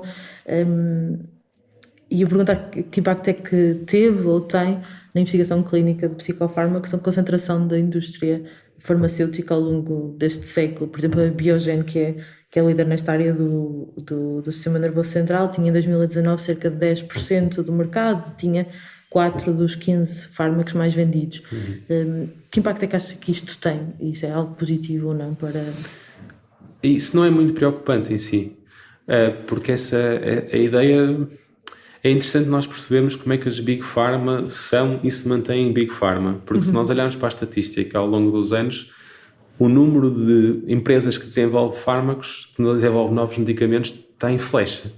e eu perguntar que impacto é que teve ou tem na investigação clínica de psicofármacos a concentração da indústria farmacêutica ao longo deste século. Por exemplo, a Biogen, que é líder nesta área do sistema nervoso central, tinha em 2019 cerca de 10% do mercado, tinha 4 dos 15 fármacos mais vendidos. Que impacto é que acha que isto tem? Isso é algo positivo ou não para... Isso não é muito preocupante em si, porque a ideia... É interessante nós percebermos como é que as Big Pharma são e se mantêm Big Pharma, porque se nós olharmos para a estatística ao longo dos anos, o número de empresas que desenvolvem fármacos, que desenvolvem novos medicamentos, está em flecha.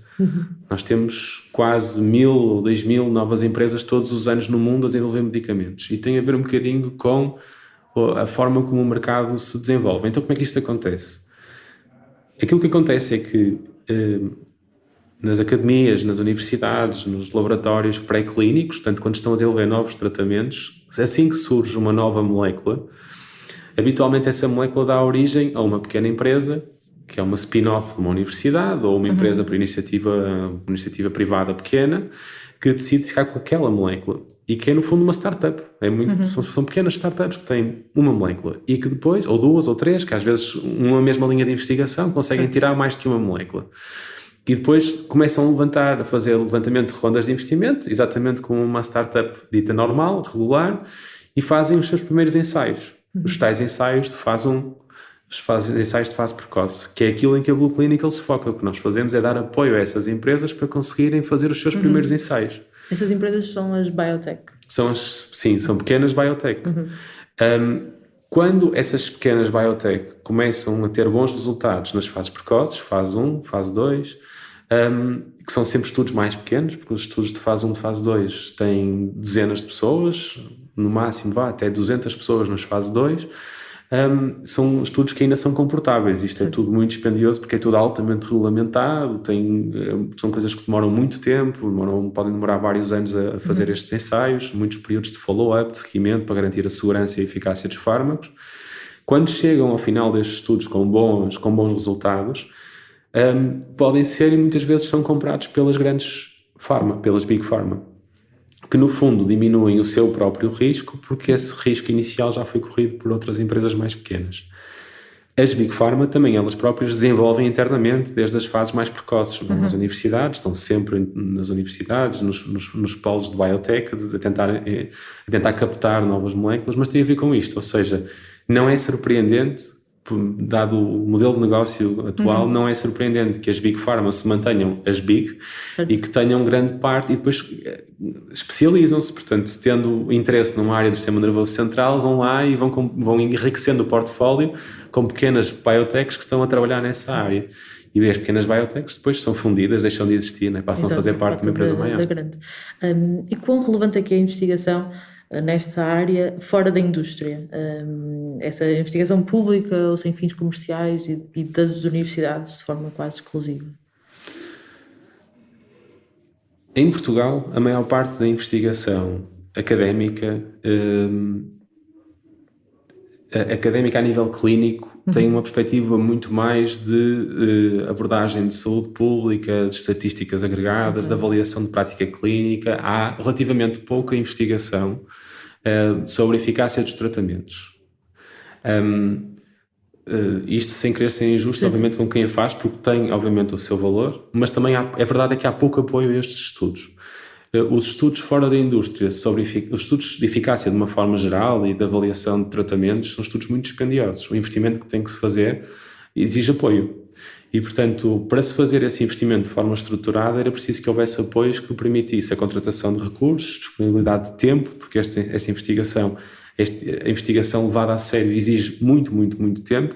Nós temos quase 1.000 ou 2.000 novas empresas todos os anos no mundo a desenvolver medicamentos, e tem a ver um bocadinho com a forma como o mercado se desenvolve. Então, como é que isto acontece? Aquilo que acontece é que nas academias, nas universidades, nos laboratórios pré-clínicos, portanto, quando estão a desenvolver novos tratamentos, assim que surge uma nova molécula, habitualmente essa molécula dá origem a uma pequena empresa, que é uma spin-off de uma universidade, ou uma empresa por iniciativa privada pequena, que decide ficar com aquela molécula. E que é, no fundo, uma startup. São pequenas startups que têm uma molécula e que depois, ou duas ou três, que às vezes uma mesma linha de investigação, conseguem tirar mais que uma molécula. E depois começam a fazer levantamento de rondas de investimento, exatamente como uma startup dita normal, regular, e fazem os seus primeiros ensaios. Os tais ensaios de fase 1, ensaios de fase precoce, que é aquilo em que a Blue Clinical se foca. O que nós fazemos é dar apoio a essas empresas para conseguirem fazer os seus primeiros ensaios. Essas empresas são as biotech? São pequenas biotech. Quando essas pequenas biotech começam a ter bons resultados nas fases precoces, fase 1, fase 2, que são sempre estudos mais pequenos, porque os estudos de fase 1 e fase 2 têm dezenas de pessoas, no máximo até 200 pessoas nas fase 2, são estudos que ainda são comportáveis. Isto é tudo muito dispendioso porque é tudo altamente regulamentado, são coisas que demoram muito tempo, podem demorar vários anos a fazer estes ensaios, muitos períodos de follow-up, de seguimento para garantir a segurança e a eficácia dos fármacos. Quando chegam ao final destes estudos com bons resultados, podem ser e muitas vezes são comprados pelas grandes pharma, pelas Big Pharma, que no fundo diminuem o seu próprio risco porque esse risco inicial já foi corrido por outras empresas mais pequenas. As Big Pharma também elas próprias desenvolvem internamente desde as fases mais precoces. Vão nas universidades, estão sempre nas universidades, nos polos de biotech, a tentar captar novas moléculas, mas tem a ver com isto, ou seja, não é surpreendente, dado o modelo de negócio atual, não é surpreendente que as Big Pharma se mantenham as Big, certo, e que tenham grande parte e depois especializam-se, portanto, tendo interesse numa área do sistema nervoso central, vão lá e vão enriquecendo o portfólio com pequenas biotechs que estão a trabalhar nessa área. E as pequenas biotechs depois são fundidas, deixam de existir, né? Passam a fazer parte de uma empresa maior. Grande. E quão relevante é que é a investigação nesta área fora da indústria? Essa investigação pública ou sem fins comerciais e das universidades de forma quase exclusiva? Em Portugal, a maior parte da investigação académica académica a nível clínico tem uma perspectiva muito mais de abordagem de saúde pública, de estatísticas agregadas, de avaliação de prática clínica. Há relativamente pouca investigação sobre a eficácia dos tratamentos. Isto sem querer ser injusto, obviamente, com quem a faz, porque tem, obviamente, o seu valor, mas também é verdade que há pouco apoio a estes estudos. Os estudos fora da indústria, sobre os estudos de eficácia de uma forma geral e de avaliação de tratamentos, são estudos muito dispendiosos. O investimento que tem que se fazer exige apoio. E, portanto, para se fazer esse investimento de forma estruturada, era preciso que houvesse apoios que permitisse a contratação de recursos, disponibilidade de tempo, porque esta investigação levada a sério exige muito, muito, muito tempo,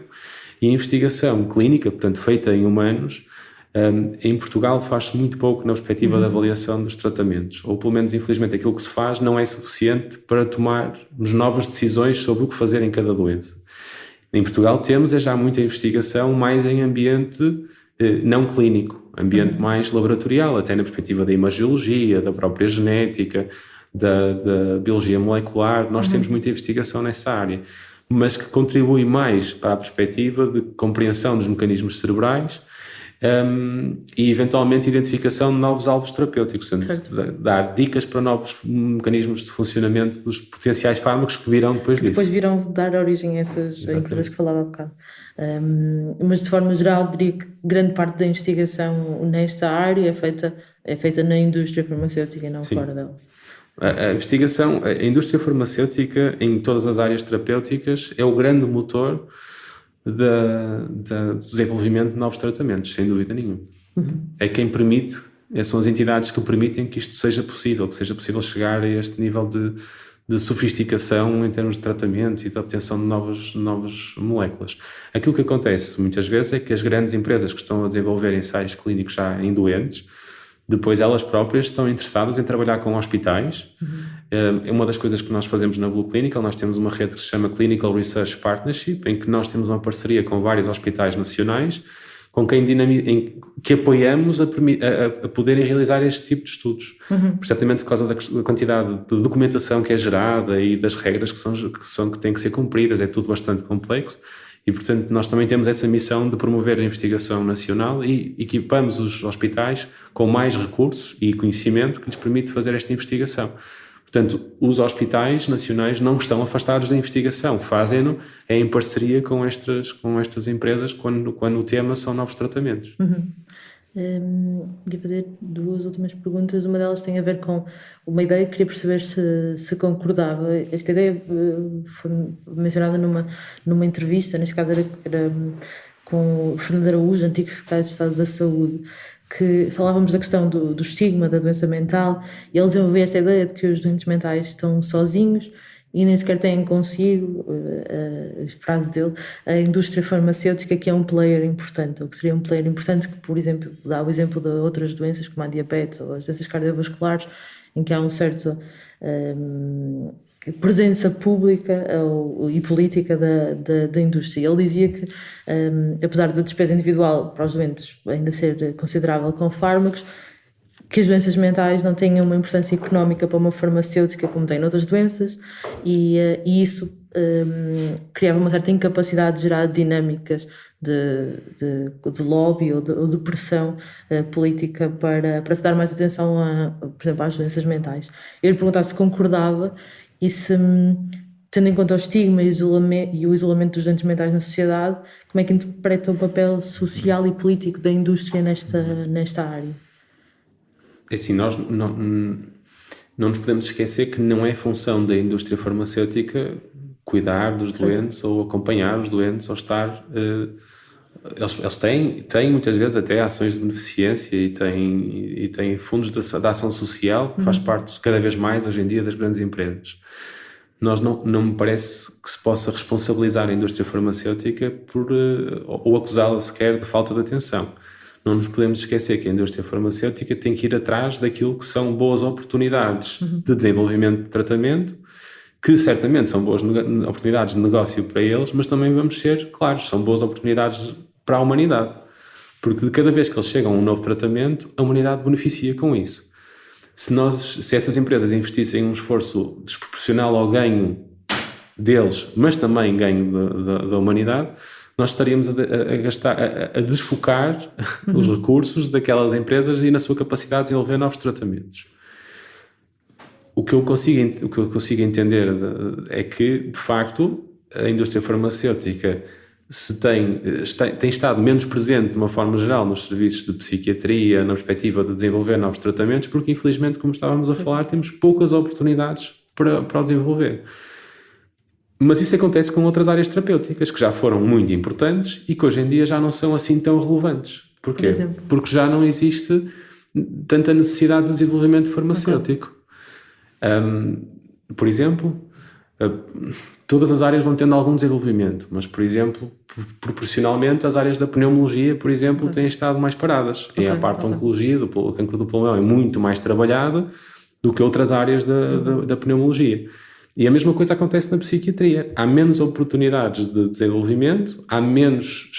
e a investigação clínica, portanto, feita em humanos, em Portugal faz-se muito pouco na perspectiva da avaliação dos tratamentos, ou pelo menos, infelizmente, aquilo que se faz não é suficiente para tomarmos novas decisões sobre o que fazer em cada doença. Em Portugal temos já muita investigação mais em ambiente não clínico, ambiente mais laboratorial, até na perspectiva da imagiologia, da própria genética, da biologia molecular. Nós temos muita investigação nessa área, mas que contribui mais para a perspectiva de compreensão dos mecanismos cerebrais e eventualmente identificação de novos alvos terapêuticos, portanto, dar dicas para novos mecanismos de funcionamento dos potenciais fármacos que virão depois disso. Depois virão dar origem a essas empresas que falava há bocado. Mas de forma geral diria que grande parte da investigação nesta área é feita na indústria farmacêutica e não fora dela. A indústria farmacêutica em todas as áreas terapêuticas é o grande motor do desenvolvimento de novos tratamentos, sem dúvida nenhuma. É quem permite, são as entidades que permitem que isto seja possível, que seja possível chegar a este nível de sofisticação em termos de tratamentos e de obtenção de novas moléculas. Aquilo que acontece muitas vezes é que as grandes empresas que estão a desenvolver ensaios clínicos já em doentes, depois elas próprias estão interessadas em trabalhar com hospitais. É uma das coisas que nós fazemos na Blue Clinical. Nós temos uma rede que se chama Clinical Research Partnership, em que nós temos uma parceria com vários hospitais nacionais, com que apoiamos a poderem realizar este tipo de estudos. Exatamente por causa da quantidade de documentação que é gerada e das regras que têm que ser cumpridas. É tudo bastante complexo. E, portanto, nós também temos essa missão de promover a investigação nacional e equipamos os hospitais com mais recursos e conhecimento que lhes permite fazer esta investigação. Portanto, os hospitais nacionais não estão afastados da investigação, fazem-no em parceria com estas empresas quando o tema são novos tratamentos. Queria fazer duas últimas perguntas. Uma delas tem a ver com uma ideia que queria perceber se concordava. Esta ideia foi mencionada numa entrevista, neste caso era com o Fernando Araújo, antigo secretário de Estado da Saúde, que falávamos da questão do estigma, da doença mental, e ele desenvolveu esta ideia de que os doentes mentais estão sozinhos e nem sequer têm consigo, a frase dele, a indústria farmacêutica, que é um player importante, ou que seria um player importante, que, por exemplo, dá o exemplo de outras doenças, como a diabetes ou as doenças cardiovasculares, em que há um certo presença pública e política da indústria. Ele dizia que, apesar da despesa individual para os doentes ainda ser considerável com fármacos, que as doenças mentais não tenham uma importância económica para uma farmacêutica como tem noutras doenças, e isso criava uma certa incapacidade de gerar dinâmicas de lobby ou de pressão política para se dar mais atenção, por exemplo, às doenças mentais. Eu lhe perguntava se concordava e se, tendo em conta o estigma e o isolamento dos doentes mentais na sociedade, como é que interpreta o papel social e político da indústria nesta área? Assim, nós não nos podemos esquecer que não é função da indústria farmacêutica cuidar dos doentes ou acompanhar os doentes ou estar... Eles têm muitas vezes até ações de beneficência e têm fundos de ação social, que faz parte cada vez mais hoje em dia das grandes empresas. Nós não me parece que se possa responsabilizar a indústria farmacêutica ou acusá-la sequer de falta de atenção. Não nos podemos esquecer que a indústria farmacêutica tem que ir atrás daquilo que são boas oportunidades de desenvolvimento de tratamento, que certamente são boas oportunidades de negócio para eles, mas também vamos ser claros, são boas oportunidades para a humanidade. Porque de cada vez que eles chegam a um novo tratamento, a humanidade beneficia com isso. Se essas empresas investissem um esforço desproporcional ao ganho deles, mas também ganho da humanidade, nós estaríamos a desfocar os recursos daquelas empresas e na sua capacidade de desenvolver novos tratamentos. O que eu consigo entender é que, de facto, a indústria farmacêutica tem estado menos presente, de uma forma geral, nos serviços de psiquiatria, na perspectiva de desenvolver novos tratamentos, porque, infelizmente, como estávamos a falar, temos poucas oportunidades para o desenvolver. Mas isso acontece com outras áreas terapêuticas, que já foram muito importantes e que hoje em dia já não são assim tão relevantes. Porquê? Porque já não existe tanta necessidade de desenvolvimento farmacêutico. Por exemplo, todas as áreas vão tendo algum desenvolvimento, mas, por exemplo, proporcionalmente, as áreas da pneumologia, por exemplo, têm estado mais paradas. E a parte da oncologia, do cancro do pulmão, é muito mais trabalhada do que outras áreas da pneumologia. E a mesma coisa acontece na psiquiatria. Há menos oportunidades de desenvolvimento, há menos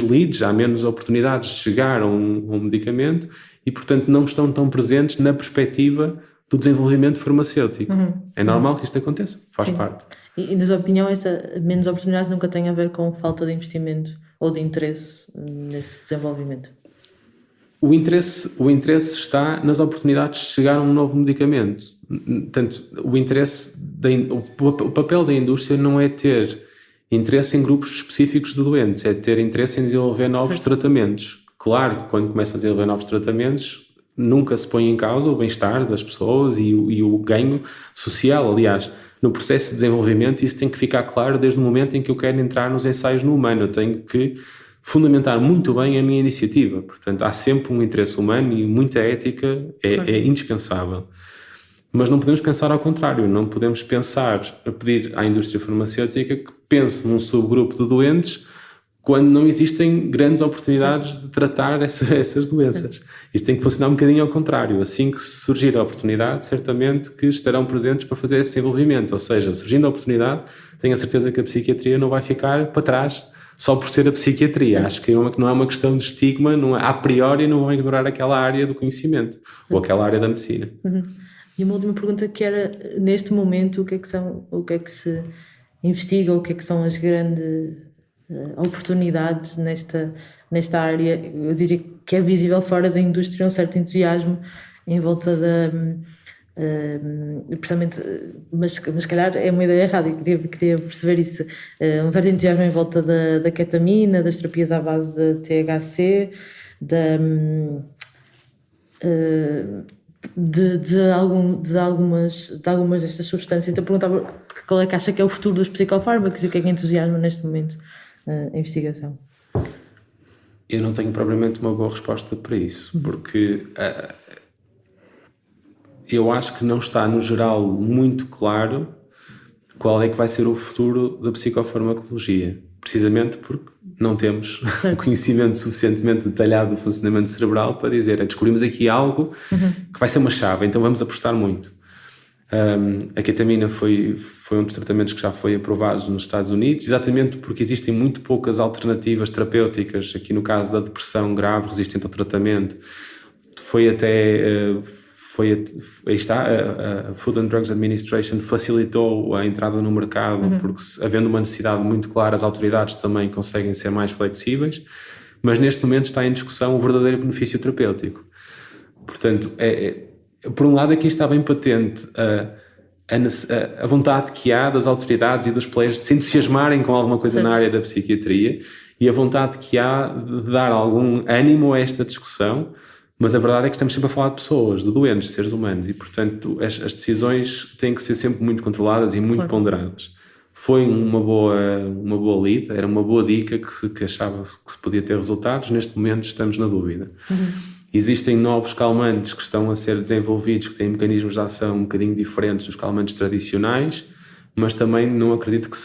leads, há menos oportunidades de chegar a um medicamento e, portanto, não estão tão presentes na perspectiva do desenvolvimento farmacêutico. É normal que isto aconteça, faz parte. E na sua opinião, essa menos oportunidades nunca tem a ver com falta de investimento ou de interesse nesse desenvolvimento? O interesse está nas oportunidades de chegar a um novo medicamento. Portanto, o papel da indústria não é ter interesse em grupos específicos de doentes, é ter interesse em desenvolver novos tratamentos. Claro que quando começa a desenvolver novos tratamentos, nunca se põe em causa o bem-estar das pessoas e o ganho social. Aliás, no processo de desenvolvimento, isso tem que ficar claro desde o momento em que eu quero entrar nos ensaios no humano. Eu tenho que fundamentar muito bem a minha iniciativa. Portanto, há sempre um interesse humano e muita ética é indispensável. Mas não podemos pensar ao contrário. Não podemos pedir à indústria farmacêutica que pense num subgrupo de doentes quando não existem grandes oportunidades de tratar essas doenças. Isto tem que funcionar um bocadinho ao contrário. Assim que surgir a oportunidade, certamente que estarão presentes para fazer esse desenvolvimento. Ou seja, surgindo a oportunidade, tenho a certeza que a psiquiatria não vai ficar para trás só por ser a psiquiatria. Sim. Acho que não é uma questão de estigma, a priori não vão ignorar aquela área do conhecimento ou aquela área da medicina. E uma última pergunta que era, neste momento, o que é que se investiga, o que é que são as grandes oportunidades nesta área? Eu diria que é visível fora da indústria um certo entusiasmo em volta precisamente, mas se calhar é uma ideia errada e queria perceber isso. Um certo entusiasmo em volta da ketamina, das terapias à base de THC, de algumas destas substâncias. Então perguntava qual é que acha que é o futuro dos psicofármacos e o que é que entusiasma neste momento a investigação. Eu não tenho propriamente uma boa resposta para isso, porque eu acho que não está, no geral, muito claro qual é que vai ser o futuro da psicofarmacologia, precisamente porque não temos conhecimento suficientemente detalhado do funcionamento cerebral para dizer, descobrimos aqui algo que vai ser uma chave, então vamos apostar muito. A ketamina foi um dos tratamentos que já foi aprovado nos Estados Unidos, exatamente porque existem muito poucas alternativas terapêuticas, aqui no caso da depressão grave resistente ao tratamento. Aí está, a Food and Drugs Administration facilitou a entrada no mercado, porque havendo uma necessidade muito clara, as autoridades também conseguem ser mais flexíveis, mas neste momento está em discussão o verdadeiro benefício terapêutico. Portanto, por um lado aqui está bem patente a vontade que há das autoridades e dos players de se entusiasmarem com alguma coisa na área da psiquiatria e a vontade que há de dar algum ânimo a esta discussão. Mas a verdade é que estamos sempre a falar de pessoas, de doentes, de seres humanos e, portanto, as decisões têm que ser sempre muito controladas e muito ponderadas. Foi uma boa lead, era uma boa dica que achava que se podia ter resultados. Neste momento estamos na dúvida. Existem novos calmantes que estão a ser desenvolvidos, que têm mecanismos de ação um bocadinho diferentes dos calmantes tradicionais, mas também não acredito que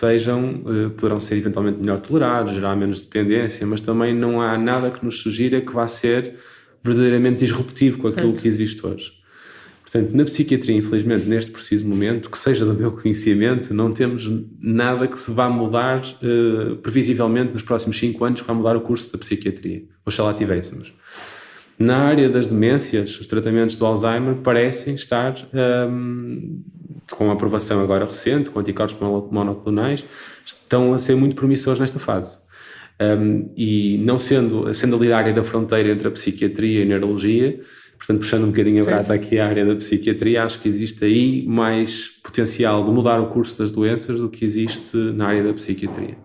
poderão ser eventualmente melhor tolerados, gerar menos dependência, mas também não há nada que nos sugira que vá ser verdadeiramente disruptivo com aquilo que existe hoje. Portanto, na psiquiatria, infelizmente, neste preciso momento, que seja do meu conhecimento, não temos nada que se vá mudar previsivelmente nos próximos 5 anos, que vá mudar o curso da psiquiatria. Oxalá tivéssemos. Na área das demências, os tratamentos do Alzheimer parecem estar, com a aprovação agora recente, com anticorpos monoclonais, estão a ser muito promissores nesta fase. E não sendo ali a área da fronteira entre a psiquiatria e a neurologia, portanto, puxando um bocadinho a brasa aqui à área da psiquiatria, acho que existe aí mais potencial de mudar o curso das doenças do que existe na área da psiquiatria.